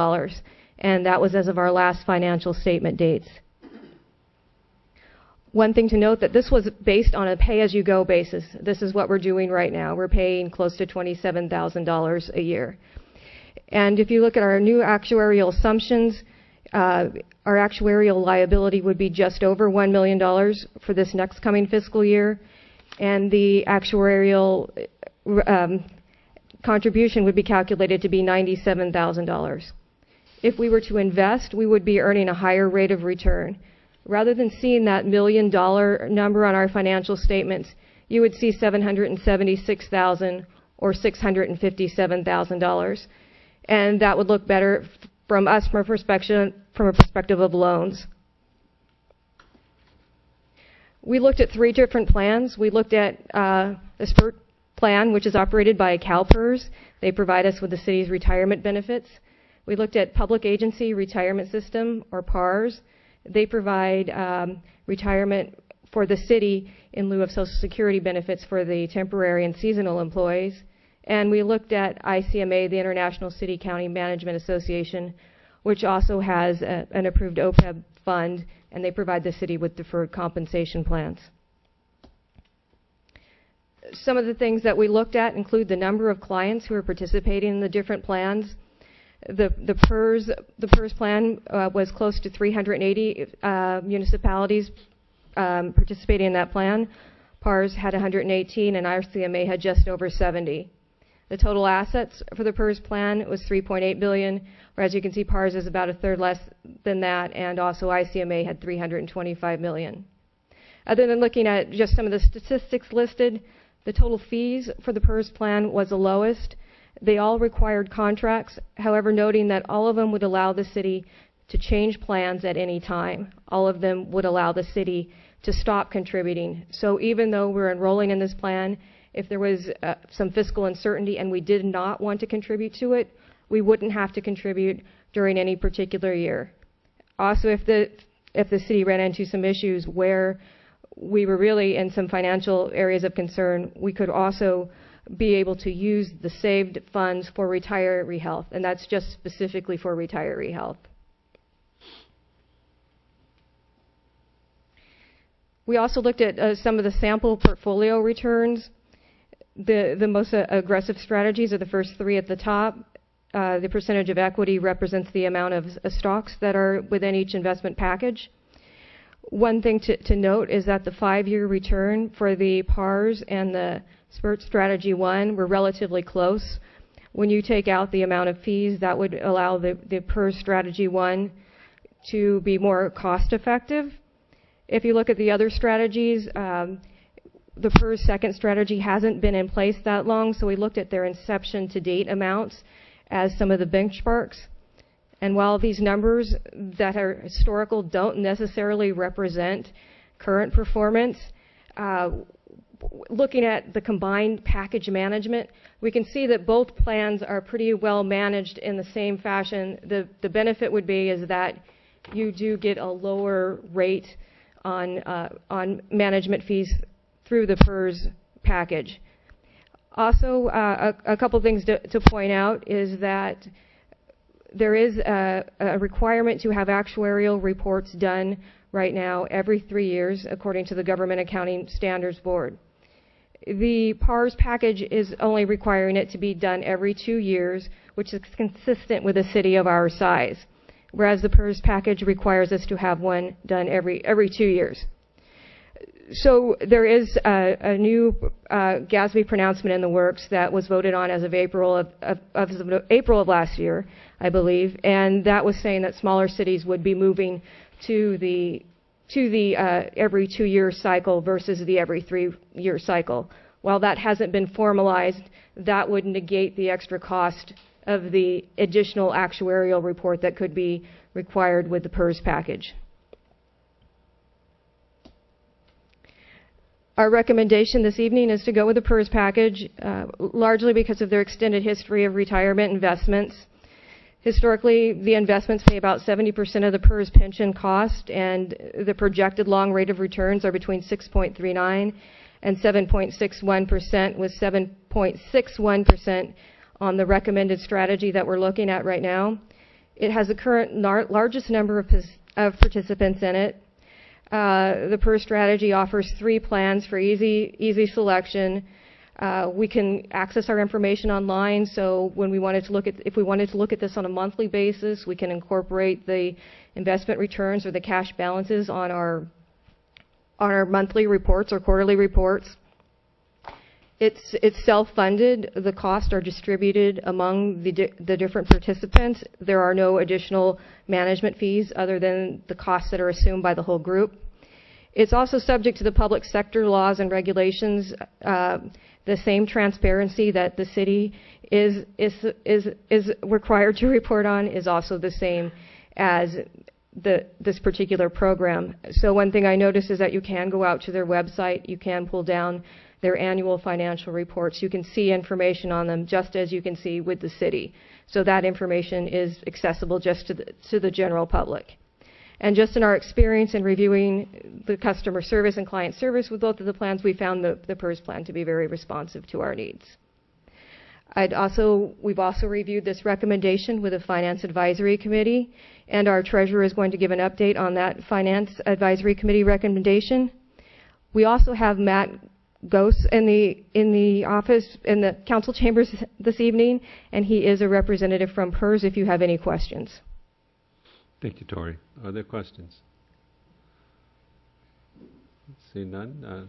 And that was as of our last financial statement dates. One thing to note, that this was based on a pay-as-you-go basis. This is what we're doing right now. We're paying close to $27,000 a year. And if you look at our new actuarial assumptions, our actuarial liability would be just over $1 million for this next coming fiscal year, and the actuarial contribution would be calculated to be $97,000. If we were to invest, we would be earning a higher rate of return. Rather than seeing that $1 million number on our financial statements, you would see $776,000 or $657,000. And that would look better from us from a perspective of loans. We looked at 3 different plans. We looked at the SPURT plan, which is operated by CalPERS. They provide us with the city's retirement benefits. We looked at Public Agency Retirement System, or PARS. They provide retirement for the city in lieu of Social Security benefits for the temporary and seasonal employees. And we looked at ICMA, the International City County Management Association, which also has an approved OPEB fund, and they provide the city with deferred compensation plans. Some of the things that we looked at include the number of clients who are participating in the different plans. The PERS plan was close to 380 municipalities participating in that plan. PARS had 118, and ICMA had just over 70. The total assets for the PERS plan was $3.8 billion, where as you can see, PARS is about a third less than that, and also ICMA had $325 million. Other than looking at just some of the statistics listed, the total fees for the PERS plan was the lowest. They all required contracts, however, noting that all of them would allow the city to change plans at any time. All of them would allow the city to stop contributing. So even though we're enrolling in this plan, if there was some fiscal uncertainty and we did not want to contribute to it, we wouldn't have to contribute during any particular year. Also, if the city ran into some issues where we were really in some financial areas of concern, we could also be able to use the saved funds for retiree health, and that's just specifically for retiree health. We also looked at some of the sample portfolio returns. The most aggressive strategies are the first 3 at the top. The percentage of equity represents the amount of stocks that are within each investment package. One thing to note is that the 5-year return for the PARS and the SPURT Strategy 1 were relatively close. When you take out the amount of fees, that would allow the PERS Strategy 1 to be more cost effective. If you look at the other strategies, the PERS second strategy hasn't been in place that long, so we looked at their inception to date amounts as some of the benchmarks. And while these numbers that are historical don't necessarily represent current performance, looking at the combined package management, we can see that both plans are pretty well managed in the same fashion. The benefit would be is that you do get a lower rate on management fees through the PERS package. Also, a couple things to point out is that there is a requirement to have actuarial reports done right now every 3 years, according to the Government Accounting Standards Board. The PARS package is only requiring it to be done every 2 years, which is consistent with a city of our size, whereas the PERS package requires us to have one done every 2 years. So there is a new GASB pronouncement in the works that was voted on as of April of last year, I believe, and that was saying that smaller cities would be moving to the every 2 year cycle versus the every 3 year cycle. While that hasn't been formalized, that would negate the extra cost of the additional actuarial report that could be required with the PERS package. Our recommendation this evening is to go with the PERS package, largely because of their extended history of retirement investments. Historically, the investments pay about 70% of the PERS pension cost, and the projected long rate of returns are between 6.39 and 7.61%, with 7.61% on the recommended strategy that we're looking at right now. It has the current largest number of participants in it. The PERS strategy offers 3 plans for easy selection. We can access our information online, so when we wanted to look at, if we wanted to look at this on a monthly basis, we can incorporate the investment returns or the cash balances on our monthly reports or quarterly reports. It's self-funded. The costs are distributed among the different participants. There are no additional management fees other than the costs that are assumed by the whole group. It's also subject to the public sector laws and regulations. The same transparency that the city is required to report on is also the same as this particular program. So one thing I noticed is that you can go out to their website, you can pull down their annual financial reports, you can see information on them just as you can see with the city. So that information is accessible just to the general public. And just in our experience in reviewing the customer service and client service with both of the plans, we found the PERS plan to be very responsive to our needs. We've also reviewed this recommendation with the Finance Advisory Committee, and our treasurer is going to give an update on that Finance Advisory Committee recommendation. We also have Matt Gose in the office, in the council chambers this evening, and he is a representative from PERS if you have any questions. Thank you, Tori. Are there questions? See none.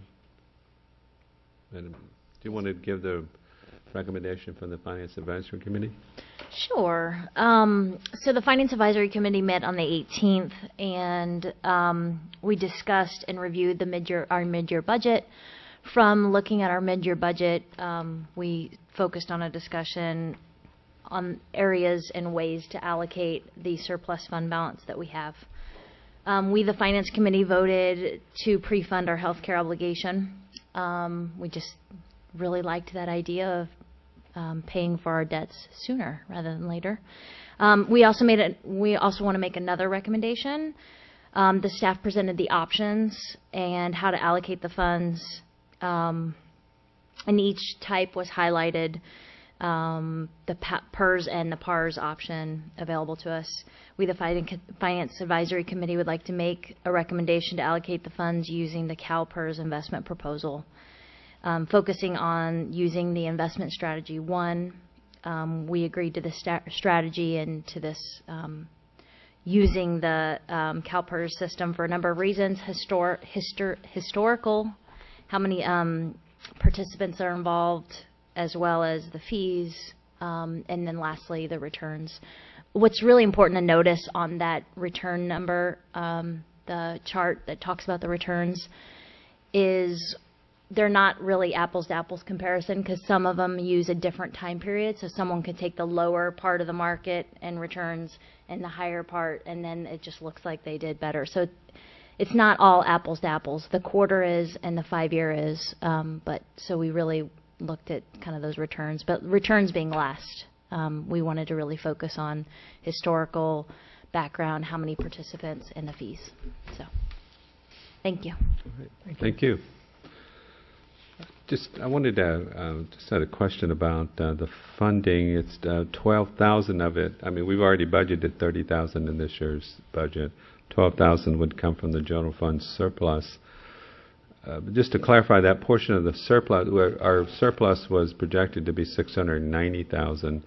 Madam, do you want to give the recommendation from the Finance Advisory Committee? Sure. So the Finance Advisory Committee met on the 18th, and we discussed and reviewed our mid-year budget. From looking at our mid-year budget, we focused on a discussion on areas and ways to allocate the surplus fund balance that we have. We, the Finance Committee, voted to pre-fund our healthcare obligation. We just really liked that idea of paying for our debts sooner rather than later. We also want to make another recommendation. The staff presented the options and how to allocate the funds, and each type was highlighted. The PERS and the PARS option available to us. We, the Finance Advisory Committee, would like to make a recommendation to allocate the funds using the CalPERS investment proposal, focusing on using the investment strategy 1. We agreed to the strategy and to this using the CalPERS system for a number of reasons. Historical, how many participants are involved, as well as the fees, and then lastly, the returns. What's really important to notice on that return number, the chart that talks about the returns, is they're not really apples to apples comparison, because some of them use a different time period. So someone could take the lower part of the market and returns and the higher part, and then it just looks like they did better. So it's not all apples to apples. The quarter is and the 5-year is, but so we really looked at kind of those returns, but returns being last. We wanted to really focus on historical background, how many participants, and the fees. So, thank you. Thank you. I wanted to just had a question about the funding. It's 12,000 of it. I mean, we've already budgeted 30,000 in this year's budget. 12,000 would come from the general fund surplus. But just to clarify, that portion of the surplus, where our surplus was projected to be 690,000.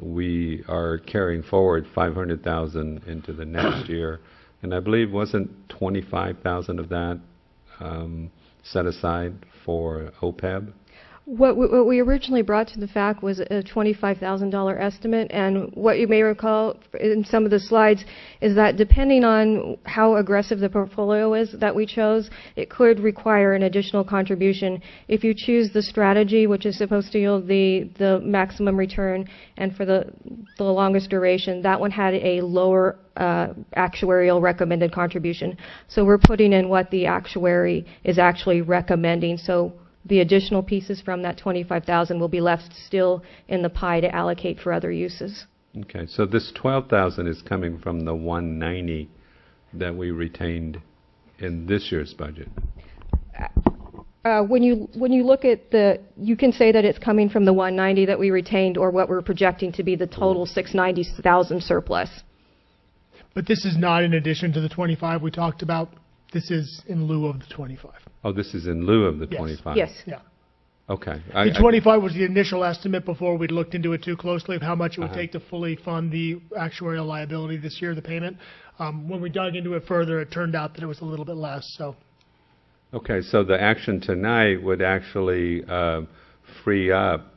We are carrying forward 500,000 into the next year, and I believe wasn't 25,000 of that set aside for OPEB? What we originally brought to the FAC was a $25,000 estimate, and what you may recall in some of the slides is that depending on how aggressive the portfolio is that we chose, it could require an additional contribution. If you choose the strategy, which is supposed to yield the maximum return and for the longest duration, that one had a lower actuarial recommended contribution. So we're putting in what the actuary is actually recommending. So the additional pieces from that 25,000 will be left still in the pie to allocate for other uses. Okay, so this 12,000 is coming from the 190 that we retained in this year's budget. When you look at you can say that it's coming from the 190 that we retained, or what we're projecting to be the total 690,000 surplus. But this is not in addition to the 25 we talked about. This is in lieu of the 25. Oh, this is in lieu of the 25? Yes. Yeah. Okay. The 25 was the initial estimate before we'd looked into it too closely of how much it would take to fully fund the actuarial liability this year, the payment. When we dug into it further, it turned out that it was a little bit less. So. Okay, so the action tonight would actually free up,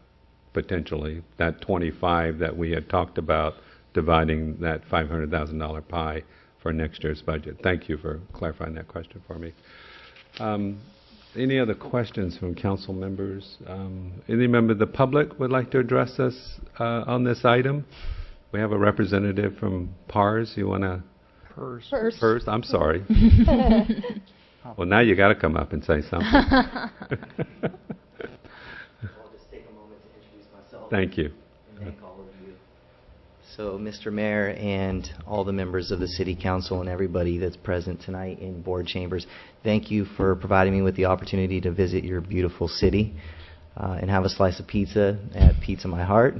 potentially, that 25 that we had talked about, dividing that $500,000 pie for next year's budget. Thank you for clarifying that question for me. Any other questions from council members? Any member of the public would like to address us on this item? We have a representative from PARS. You want to? PERS. I'm sorry. Well, now you got to come up and say something. I'll just take a moment to introduce myself. Thank you. And thank all of you. So, Mr. Mayor and all the members of the City Council and everybody that's present tonight in board chambers, thank you for providing me with the opportunity to visit your beautiful city and have a slice of pizza at Pizza My Heart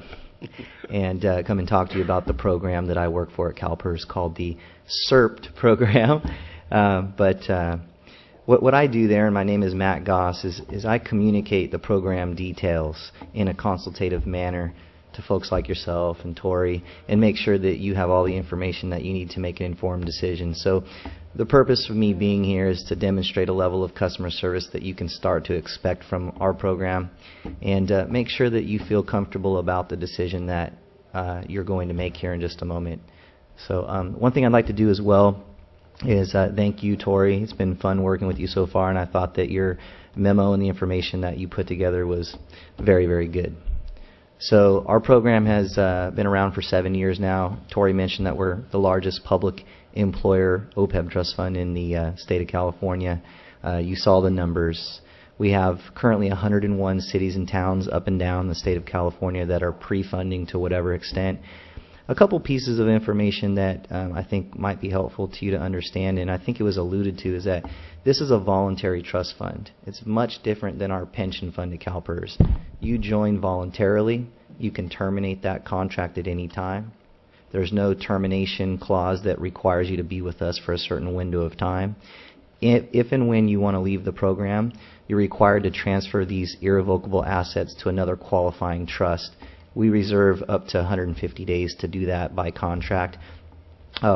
and come and talk to you about the program that I work for at CalPERS called the SERPT program. What I do there, and my name is Matt Goss, is I communicate the program details in a consultative manner to folks like yourself and Tori, and make sure that you have all the information that you need to make an informed decision. So the purpose of me being here is to demonstrate a level of customer service that you can start to expect from our program, and make sure that you feel comfortable about the decision that you're going to make here in just a moment. So one thing I'd like to do as well is thank you, Tori. It's been fun working with you so far, and I thought that your memo and the information that you put together was very, very good. So our program has been around for 7 years now. Tori mentioned that we're the largest public employer OPEB trust fund in the state of California. You saw the numbers. We have currently 101 cities and towns up and down the state of California that are pre-funding to whatever extent. A couple pieces of information that I think might be helpful to you to understand, and I think it was alluded to, is that this is a voluntary trust fund. It's much different than our pension fund at CalPERS. You join voluntarily. You can terminate that contract at any time. There's no termination clause that requires you to be with us for a certain window of time. If and when you want to leave the program, you're required to transfer these irrevocable assets to another qualifying trust. We reserve up to 150 days to do that by contract.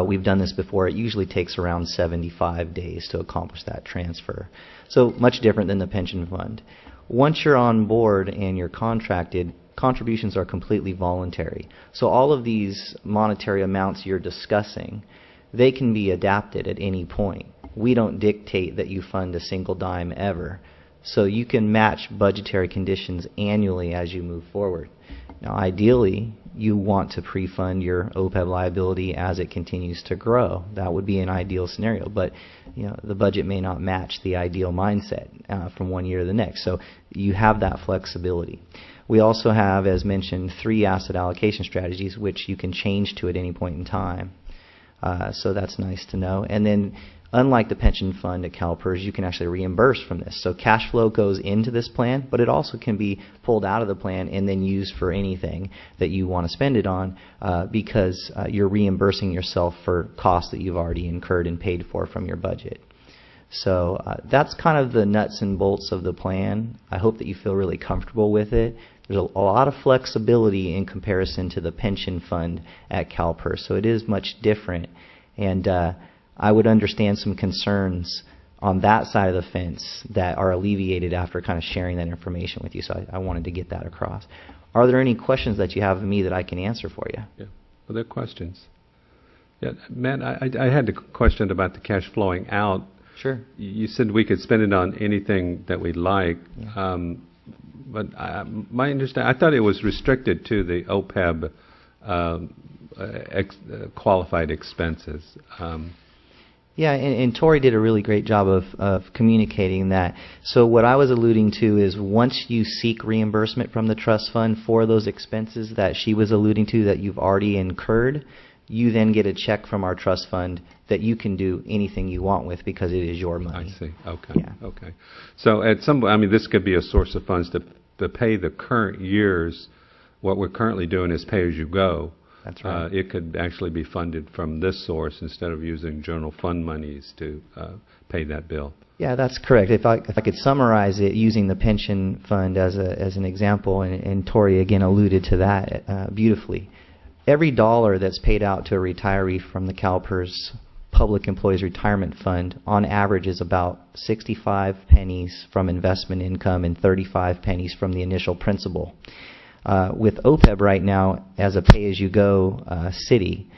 We've done this before. It usually takes around 75 days to accomplish that transfer. So much different than the pension fund. Once you're on board and you're contracted, contributions are completely voluntary. So all of these monetary amounts you're discussing, they can be adapted at any point. We don't dictate that you fund a single dime ever. So you can match budgetary conditions annually as you move forward. Now, ideally, you want to pre-fund your OPEB liability as it continues to grow. That would be an ideal scenario, but the budget may not match the ideal mindset from one year to the next. So you have that flexibility. We also have, as mentioned, 3 asset allocation strategies, which you can change to at any point in time. So that's nice to know. And then Unlike the pension fund at CalPERS, you can actually reimburse from this. So cash flow goes into this plan, but it also can be pulled out of the plan and then used for anything that you want to spend it on because you're reimbursing yourself for costs that you've already incurred and paid for from your budget. So that's kind of the nuts and bolts of the plan. I hope that you feel really comfortable with it. There's a lot of flexibility in comparison to the pension fund at CalPERS, so it is much different. And I would understand some concerns on that side of the fence that are alleviated after kind of sharing that information with you. So I wanted to get that across. Are there any questions that you have of me that I can answer for you? Yeah. Other questions? Yeah, Matt, I had a question about the cash flowing out. Sure. You said we could spend it on anything that we'd like, but my understanding, I thought it was restricted to the OPEB qualified expenses. Yeah, and Tori did a really great job of communicating that. So what I was alluding to is once you seek reimbursement from the trust fund for those expenses that she was alluding to that you've already incurred, you then get a check from our trust fund that you can do anything you want with because it is your money. I see. Okay. Yeah. Okay. So at some, I mean, this could be a source of funds to pay the current year's. What we're currently doing is pay as you go. That's right. It could actually be funded from this source instead of using general fund monies to pay that bill. Yeah, that's correct. If I could summarize it using the pension fund as an example, and Tori again alluded to that beautifully. Every dollar that's paid out to a retiree from the CalPERS Public Employees Retirement Fund on average is about 65 pennies from investment income and 35 pennies from the initial principal. With OPEB right now, as a pay-as-you-go city,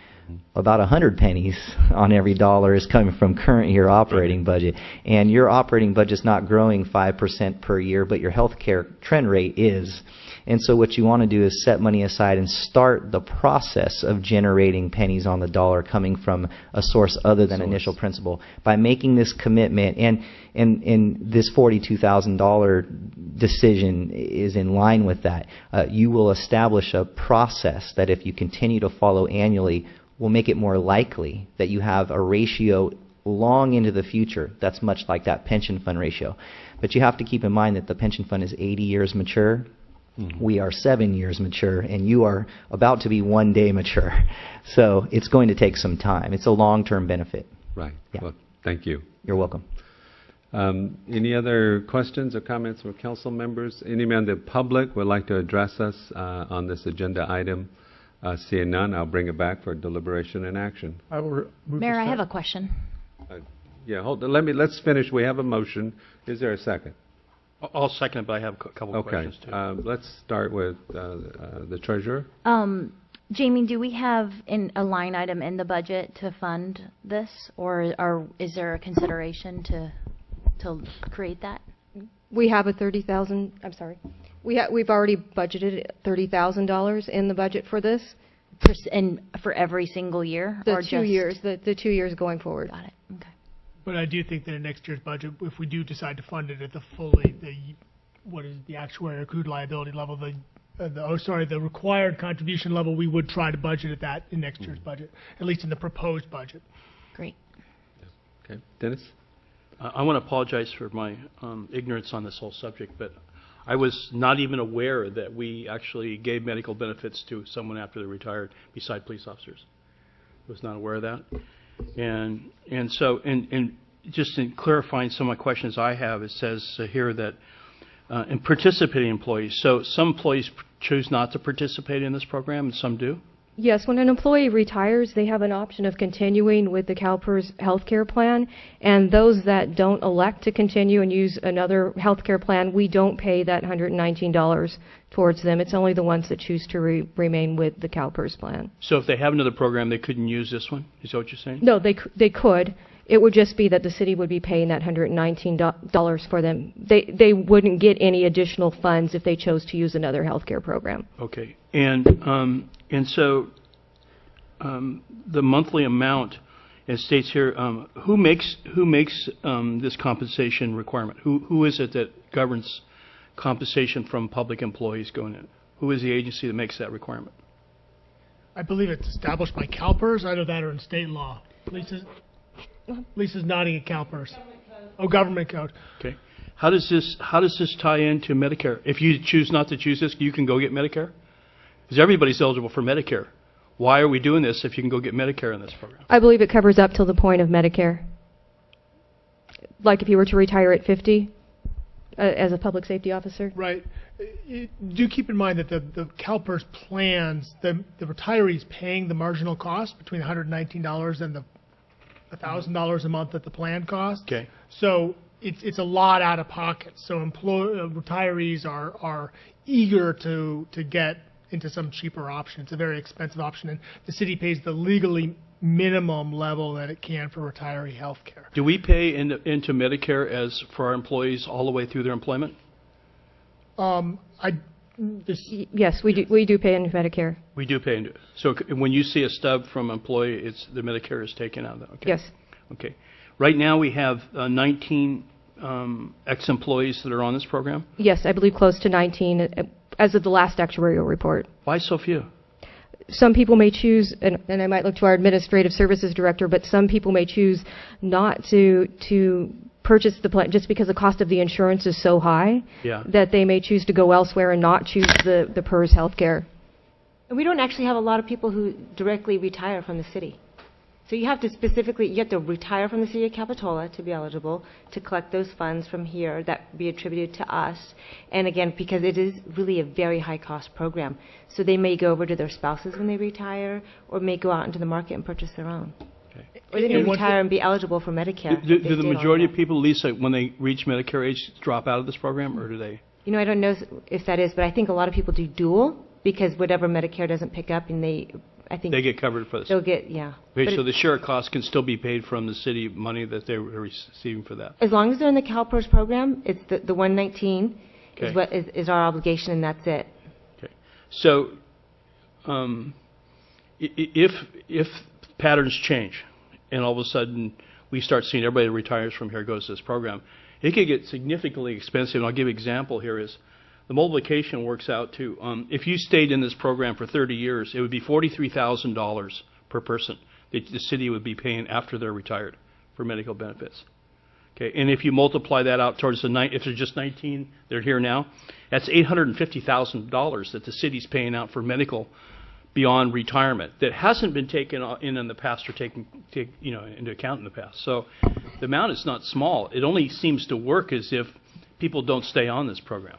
about 100 pennies on every dollar is coming from current year operating budget. And your operating budget's not growing 5% per year, but your health care trend rate is. And so what you want to do is set money aside and start the process of generating pennies on the dollar coming from a source other than initial principal. By making this commitment, and this $42,000 decision is in line with that, you will establish a process that if you continue to follow annually will make it more likely that you have a ratio long into the future that's much like that pension fund ratio. But you have to keep in mind that the pension fund is 80 years mature. We are 7 years mature, and you are about to be 1 day mature. So it's going to take some time. It's a long-term benefit. Right. Yeah. Well, thank you. You're welcome. Any other questions or comments from council members? Any member of the public would like to address us on this agenda item? Seeing none, I'll bring it back for deliberation and action. I will move Mayor, to I start. have a question. Yeah, hold on. Let's finish. We have a motion. Is there a second? I'll second it, but I have a couple of Okay. questions too. Let's start with the treasurer. Jamie, do we have a line item in the budget to fund this, or is there a consideration to create that? We have a $30,000, I'm sorry. We've already budgeted $30,000 in the budget for this. For every single year? The or 2 just years, the 2 years going forward. Got it. Okay. But I do think that in next year's budget, if we do decide to fund it at the what is the actuarial accrued liability level, the required contribution level, we would try to budget at that in next year's budget, at least in the proposed budget. Great. Okay. Dennis? I want to apologize for my ignorance on this whole subject, but I was not even aware that we actually gave medical benefits to someone after they retired beside police officers. I was not aware of that. And so just in clarifying some of my questions I have, it says here that in participating employees, so some employees choose not to participate in this program and some do? Yes, when an employee retires, they have an option of continuing with the CalPERS healthcare plan, and those that don't elect to continue and use another healthcare plan, we don't pay that $119 towards them. It's only the ones that choose to remain with the CalPERS plan. So if they have another program, they couldn't use this one? Is that what you're saying? No, they could. It would just be that the city would be paying that $119 for them. They wouldn't get any additional funds if they chose to use another healthcare program. Okay. And so the monthly amount, it states here, who makes this compensation requirement? Who is it that governs compensation from public employees going in? Who is the agency that makes that requirement? I believe it's established by CalPERS, either that or in state law. Lisa? Lisa's nodding at CalPERS. Oh, government code. Okay. How does this tie into Medicare? If you choose not to choose this, you can go get Medicare? Because everybody's eligible for Medicare. Why are we doing this if you can go get Medicare in this program? I believe it covers up till the point of Medicare. Like if you were to retire at 50 as a public safety officer. Right. Do keep in mind that the CalPERS plans, the retirees paying the marginal cost between $119 and the $1,000 a month that the plan costs. Okay. So it's a lot out of pocket. So retirees are eager to get into some cheaper option. It's a very expensive option, and the city pays the legally minimum level that it can for retiree health care. Do we pay into Medicare as for our employees all the way through their employment? Yes, we do pay into Medicare. We do pay into it. So when you see a stub from employee, it's the Medicare is taken out of that. Okay. Yes. Okay. Right now we have 19 ex-employees that are on this program. Yes, I believe close to 19 as of the last actuarial report. Why so few? Some people may choose, and I might look to our administrative services director, but some people may choose not to purchase the plan just because the cost of the insurance is so high that they may choose to go elsewhere and not choose the PERS healthcare. And we don't actually have a lot of people who directly retire from the city. So you have to retire from the city of Capitola to be eligible to collect those funds from here that be attributed to us. And again, because it is really a very high cost program. So they may go over to their spouses when they retire, or may go out into the market and purchase their own. Okay. Or they may retire and be eligible for Medicare. Do the majority of people, Lisa, when they reach Medicare age, drop out of this program, or do they? You know, I don't know if that is, but I think a lot of people do dual, because whatever Medicare doesn't pick up, and I think they get covered for this. They'll get, yeah. Okay, so the share cost can still be paid from the city money that they're receiving for that. As long as they're in the CalPERS program, it's the 119 is what is our obligation, and that's it. Okay. So, if patterns change, and all of a sudden we start seeing everybody that retires from here goes to this program, it could get significantly expensive. And I'll give you an example here is. The multiplication works out to, if you stayed in this program for 30 years, it would be $43,000 per person that the city would be paying after they're retired for medical benefits. Okay, and if you multiply that out towards if there's just 19, they're here now, that's $850,000 that the city's paying out for medical beyond retirement that hasn't been taken in the past or taken into account in the past. So the amount is not small. It only seems to work as if people don't stay on this program.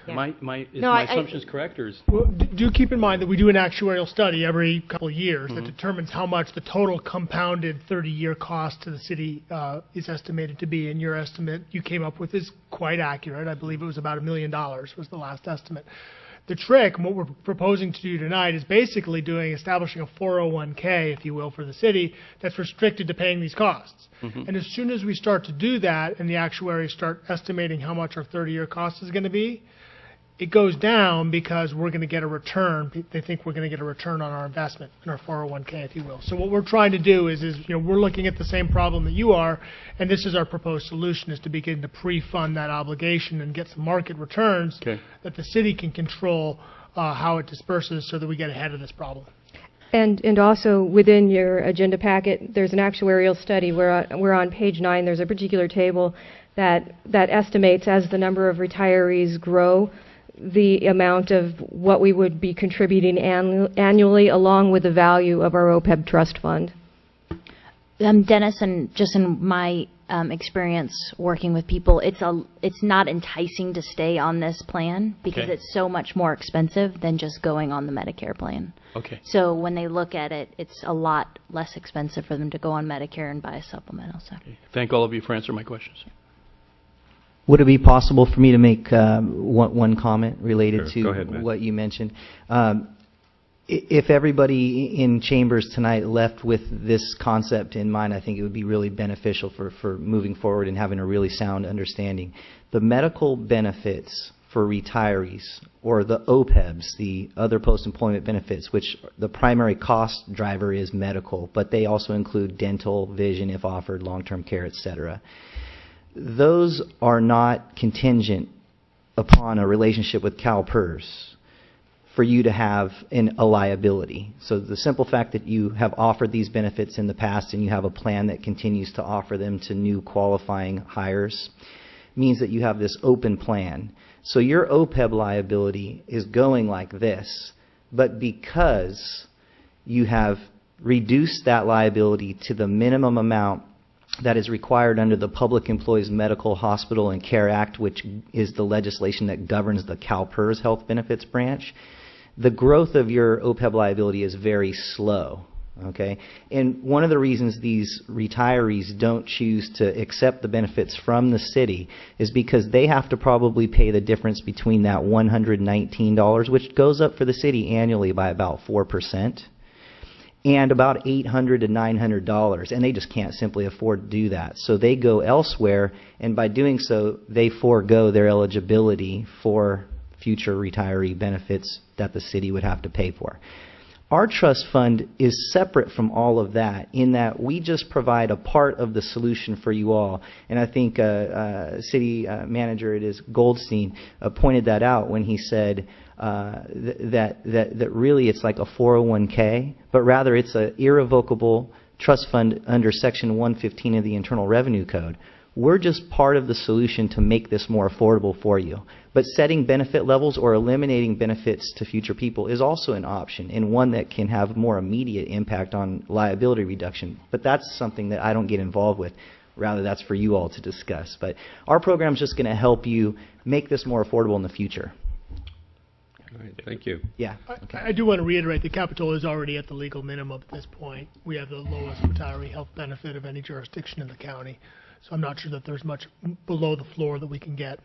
Yeah. My assumptions correct, or is... Well, do keep in mind that we do an actuarial study every couple of years that determines how much the total compounded 30-year cost to the city is estimated to be. And your estimate you came up with is quite accurate. I believe it was about $1 million was the last estimate. The trick, and what we're proposing to do tonight, is basically establishing a 401k, if you will, for the city that's restricted to paying these costs. And as soon as we start to do that and the actuaries start estimating how much our 30-year cost is going to be, it goes down because we're going to get a return. They think we're going to get a return on our investment in our 401k, if you will. So what we're trying to do is we're looking at the same problem that you are, and this is our proposed solution, is to begin to pre-fund that obligation and get some market returns that the city can control how it disperses so that we get ahead of this problem. And also within your agenda packet, there's an actuarial study where we're on page 9. There's a particular table that estimates as the number of retirees grow, the amount of what we would be contributing annually, along with the value of our OPEB trust fund. Dennis, and just in my experience working with people, it's not enticing to stay on this plan because it's so much more expensive than just going on the Medicare plan. Okay. So when they look at it, it's a lot less expensive for them to go on Medicare and buy a supplemental. So. Okay. Thank all of you for answering my questions. Would it be possible for me to make one comment related to what you mentioned? If everybody in chambers tonight left with this concept in mind, I think it would be really beneficial for moving forward and having a really sound understanding. The medical benefits for retirees, or the OPEBs, the other post-employment benefits, which the primary cost driver is medical, but they also include dental, vision if offered, long-term care, etc. Those are not contingent upon a relationship with CalPERS. for you to have a liability. So the simple fact that you have offered these benefits in the past and you have a plan that continues to offer them to new qualifying hires means that you have this open plan. So your OPEB liability is going like this, but because you have reduced that liability to the minimum amount that is required under the Public Employees Medical, Hospital, and Care Act, which is the legislation that governs the CalPERS health benefits branch, the growth of your OPEB liability is very slow. Okay? And one of the reasons these retirees don't choose to accept the benefits from the city is because they have to probably pay the difference between that $119, which goes up for the city annually by about 4%, and about $800 to $900, and they just can't simply afford to do that. So they go elsewhere, and by doing so, they forego their eligibility for future retiree benefits that the city would have to pay for. Our trust fund is separate from all of that in that we just provide a part of the solution for you all. And I think city manager, it is Goldstein, pointed that out when he said that really it's like a 401k, but rather it's an irrevocable trust fund under Section 115 of the Internal Revenue Code. We're just part of the solution to make this more affordable for you. But setting benefit levels or eliminating benefits to future people is also an option, and one that can have more immediate impact on liability reduction. But that's something that I don't get involved with. Rather, that's for you all to discuss. But our program is just going to help you make this more affordable in the future. All right, thank you. Yeah. Okay. I do want to reiterate the Capitol is already at the legal minimum at this point. We have the lowest retiree health benefit of any jurisdiction in the county. So I'm not sure that there's much below the floor that we can get.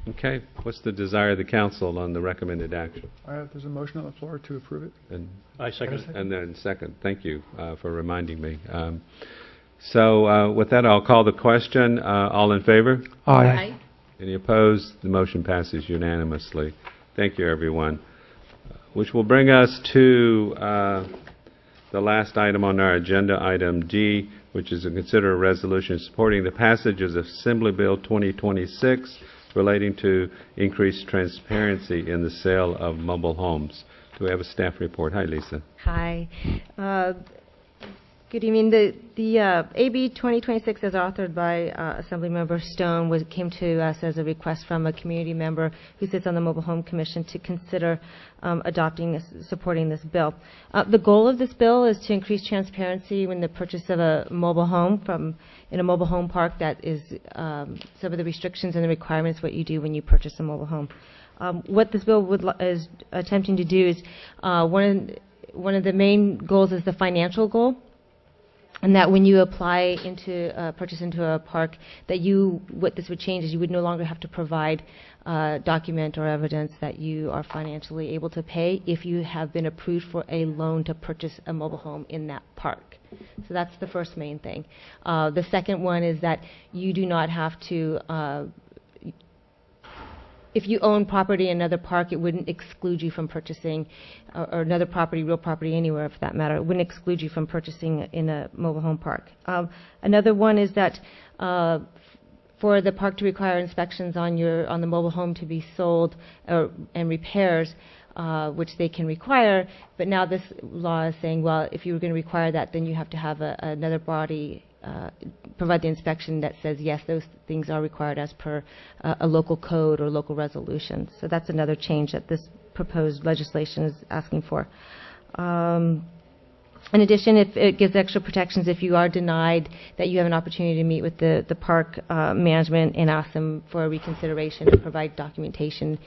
Okay, what's the desire of the council on the recommended action? There's a motion on the floor to approve it. And I second it. And then second. Thank you for reminding me. So with that, I'll call the question. All in favor? Aye. Any opposed? The motion passes unanimously. Thank you, everyone. Which will bring us to the last item on our agenda, item D, which is to consider a resolution supporting the passage of Assembly Bill 2026 relating to increased transparency in the sale of mobile homes. Do we have a staff report? Hi, Lisa. Hi. Good evening. The AB 2026, as authored by Assemblymember Stone, came to us as a request from a community member who sits on the Mobile Home Commission to consider supporting this bill. The goal of this bill is to increase transparency when the purchase of a mobile home in a mobile home park. That is some of the restrictions and the requirements what you do when you purchase a mobile home. What this bill is attempting to do is one of the main goals is the financial goal. And that when you apply purchase into a park, that what this would change is you would no longer have to provide document or evidence that you are financially able to pay if you have been approved for a loan to purchase a mobile home in that park. So that's the first main thing. The second one is that you do not have to if you own property in another park, it wouldn't exclude you from purchasing, or another property, real property anywhere for that matter, it wouldn't exclude you from purchasing in a mobile home park. Another one is that for the park to require inspections on the mobile home to be sold and repairs, which they can require, but now this law is saying, well, if you were going to require that, then you have to have another body provide the inspection that says, yes, those things are required as per a local code or local resolution. So that's another change that this proposed legislation is asking for. In addition, it gives extra protections if you are denied, that you have an opportunity to meet with the park management and ask them for a reconsideration and provide documentation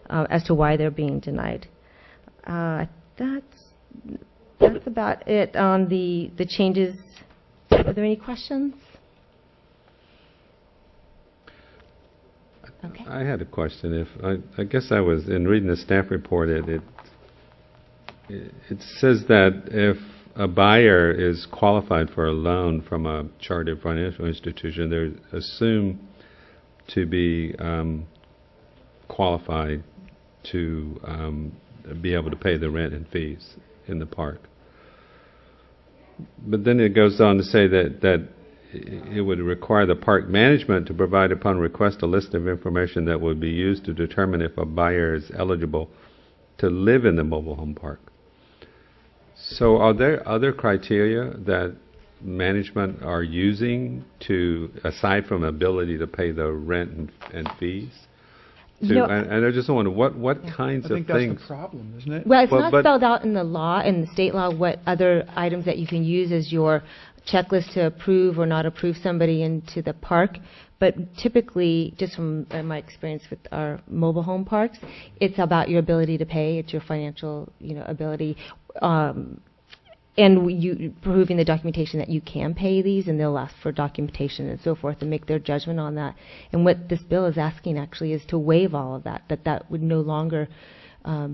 as to why they're being denied. That's about it on the changes. Are there any questions? Okay. I had a question. I guess I was in reading the staff report. It says that if a buyer is qualified for a loan from a chartered financial institution, they're assumed to be qualified to be able to pay the rent and fees in the park. But then it goes on to say that it would require the park management to provide upon request a list of information that would be used to determine if a buyer is eligible to live in the mobile home park. So are there other criteria that management are using to, aside from ability to pay the rent and fees? And I just wonder what kinds of things. I think that's the problem, isn't it? Well, it's not spelled out in the law, in the state law, what other items that you can use as your checklist to approve or not approve somebody into the park. But typically, just from my experience with our mobile home parks, it's about your ability to pay. It's your financial, ability, and you proving the documentation that you can pay these, and they'll ask for documentation and so forth and make their judgment on that. And what this bill is asking actually is to waive all of that. That would no longer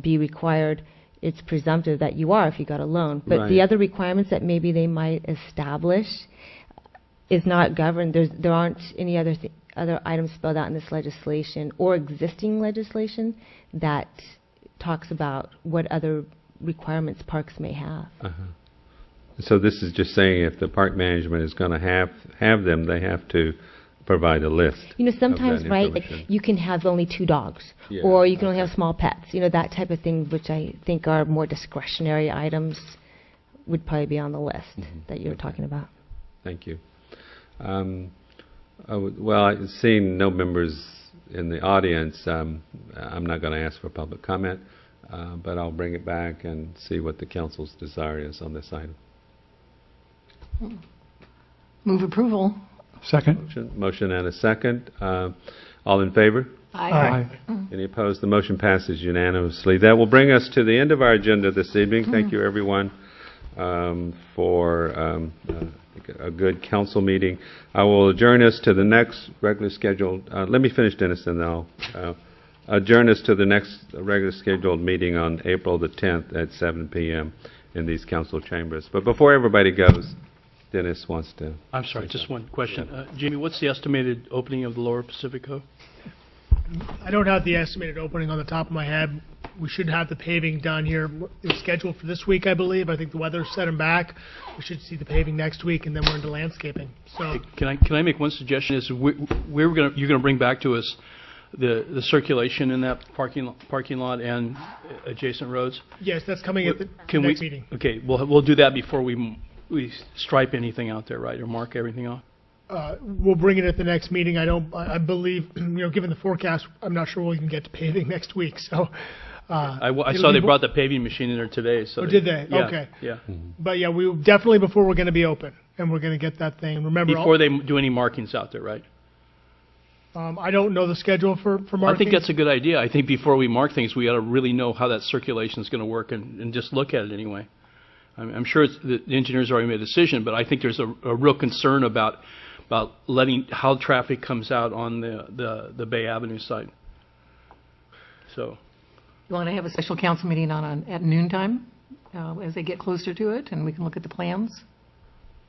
be required. It's presumptive that you are if you got a loan. But the other requirements that maybe they might establish is not governed. There aren't any other items spelled out in this legislation or existing legislation that talks about what other requirements parks may have. So this is just saying if the park management is going to have them, they have to provide a list. Sometimes, like you can have only 2 dogs, or you can only have small pets. That type of thing, which I think are more discretionary items, would probably be on the list that you were talking about. Thank you. Seeing no members in the audience, I'm not going to ask for public comment, but I'll bring it back and see what the council's desire is on this item. Move approval. Second. Motion and a second. All in favor? Aye. Any opposed? The motion passes unanimously. That will bring us to the end of our agenda this evening. Thank you, everyone, for a good council meeting. I will adjourn us to the next regular scheduled. Let me finish, Dennis, and then I'll adjourn us to the next regular scheduled meeting on April the 10th at 7 p.m. in these council chambers. But before everybody goes, Dennis wants to. I'm sorry, just one question. Jamie, what's the estimated opening of the Lower Pacifico? I don't have the estimated opening on the top of my head. We should have the paving done here. It's scheduled for this week, I believe. I think the weather set them back. We should see the paving next week, and then we're into landscaping. So, can I make one suggestion? Is you're going to bring back to us the circulation in that parking lot and adjacent roads? Yes, that's coming at the next meeting. Okay, we'll do that before we stripe anything out there, right, or mark everything off? We'll bring it at the next meeting. I believe, given the forecast, I'm not sure we'll even get to paving next week. So, I saw they brought the paving machine in there today. So did they? Yeah, okay. Yeah. But yeah, we definitely before we're going to be open, and we're going to get that thing. Remember, before they do any markings out there, right? I don't know the schedule for marking. I think that's a good idea. I think before we mark things, we ought to really know how that circulation is going to work and just look at it anyway. I'm sure the engineers already made a decision, but I think there's a real concern about letting how traffic comes out on the Bay Avenue side. So, You want to have a special council meeting at noontime as they get closer to it, and we can look at the plans?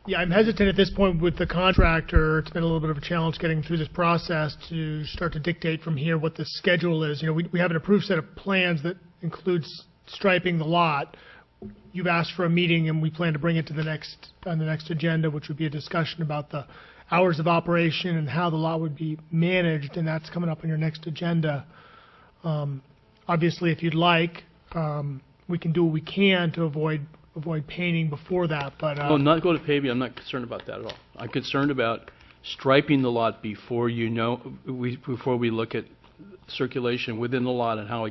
Yeah, I'm hesitant at this point with the contractor. It's been a little bit of a challenge getting through this process to start to dictate from here what the schedule is. We have an approved set of plans that includes striping the lot. You've asked for a meeting, and we plan to bring it to the next agenda, which would be a discussion about the hours of operation and how the lot would be managed, and that's coming up on your next agenda. Obviously, if you'd like, we can do what we can to avoid painting before that. But no, not go to paving. I'm not concerned about that at all. I'm concerned about striping the lot before we look at circulation within the lot and how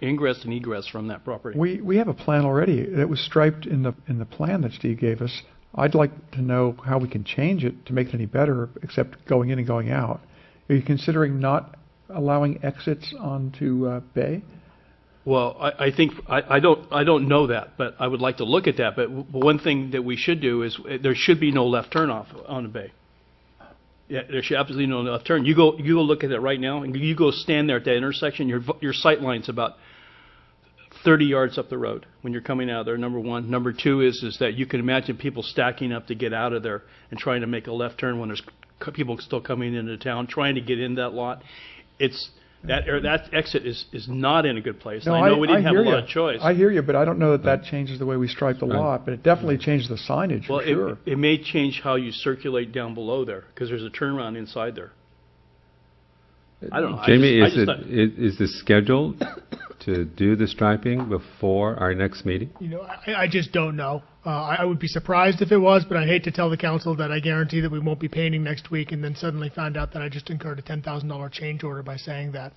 ingress and egress from that property. We have a plan already that was striped in the plan that Steve gave us. I'd like to know how we can change it to make it any better, except going in and going out. Are you considering not allowing exits onto Bay? Well, I think I don't know that, but I would like to look at that. But one thing that we should do is there should be no left turn off on the Bay. Yeah, there should absolutely no left turn. You go look at it right now, and you go stand there at that intersection. Your sight line's about 30 yards up the road when you're coming out of there. Number one. Number two is that you can imagine people stacking up to get out of there and trying to make a left turn when there's people still coming into town trying to get in that lot. That exit is not in a good place. No, I know we didn't have a hear lot you. of choice. I hear you, but I don't know that that changes the way we stripe the Right. lot, but it definitely changes the signage, Well, for sure. it may change how you circulate down below there, because there's a turnaround inside there. I don't know. Jamie, I just thought- is this scheduled to do the striping before our next meeting? You know, I just don't know. I would be surprised if it was, but I'd hate to tell the council that I guarantee that we won't be painting next week and then suddenly find out that I just incurred a $10,000 change order by saying that.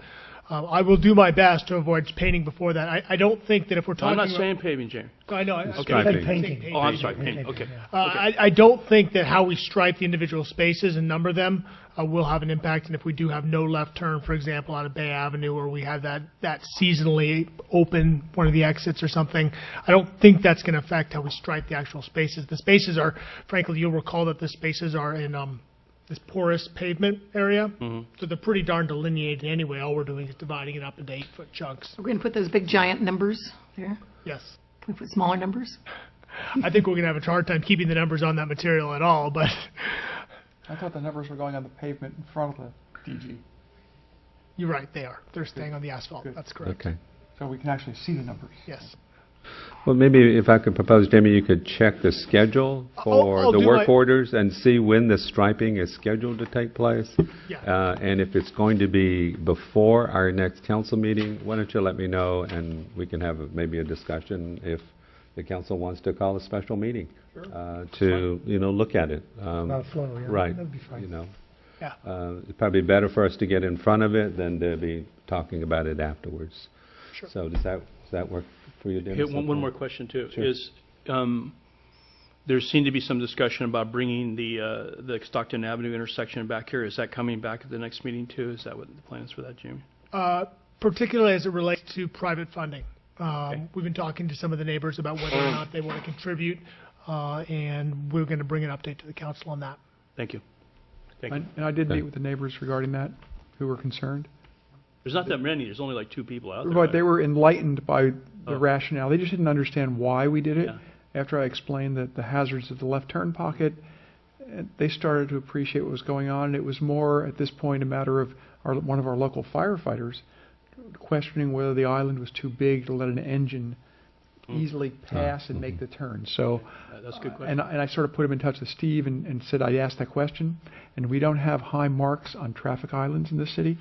I will do my best to avoid painting before that. I don't think that if we're No, talking I'm not about- saying paving, Jamie. I know. Striping. Painting. Oh, I'm sorry, painting, okay. I don't think that how we stripe the individual spaces and number them will have an impact. And if we do have no left turn, for example, out of Bay Avenue, or we have that seasonally open one of the exits or something, I don't think that's going to affect how we stripe the actual spaces. The spaces are, frankly, you'll recall that the spaces are in this porous pavement area. So they're pretty darn delineated anyway. All we're doing is dividing it up into 8-foot chunks. We're going to put those big giant numbers there. Yes. Can we put smaller numbers? I think we're going to have a hard time keeping the numbers on that material at all, but I thought the numbers were going on the pavement in front of the DG. you're right, they are. They're staying on the asphalt. That's correct. Okay. So we can actually see the numbers. Yes. Well, maybe if I could propose, Jamie, you could check the schedule for I'll the do work my- orders and see when the striping is scheduled to take place. Yeah. And if it's going to be before our next council meeting, why don't you let me know, and we can have maybe a discussion if the council wants to call a special meeting to look at it. About flow, yeah. Right. That'd be fine. Yeah. It's probably better for us to get in front of it than to be talking about it afterwards. Sure. So does that work for you, Dennis? Here, one more question too. Sure. Is there seemed to be some discussion about bringing the Stockton Avenue intersection back here. Is that coming back at the next meeting too? Is that what the plan is for that, Jamie? Particularly as it relates to private funding. We've been talking to some of the neighbors about whether or not they want to contribute, and we're going to bring an update to the council on that. Thank you. Thank you. And I did meet with the neighbors regarding that, who were concerned. There's not that many. There's only like 2 people out there. But they were enlightened by the Oh. rationale. They just didn't understand why we did it. Yeah. After I explained that the hazards of the left turn pocket, they started to appreciate what was going on. And it was more, at this point, a matter of one of our local firefighters questioning whether the island was too big to let an engine easily pass and make the turn. So, that's a good question. and I sort of put him in touch with Steve and said I'd asked that question. And we don't have high marks on traffic islands in this city,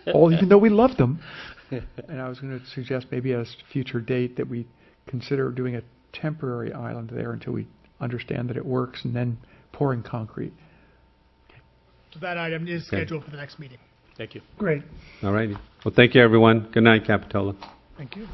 even though we love them. And I was going to suggest maybe at a future date that we consider doing a temporary island there until we understand that it works, and then pouring concrete. So that item is Okay. scheduled for the next meeting. Thank you. Great. All righty. Well, thank you, everyone. Good night, Capitola. Thank you.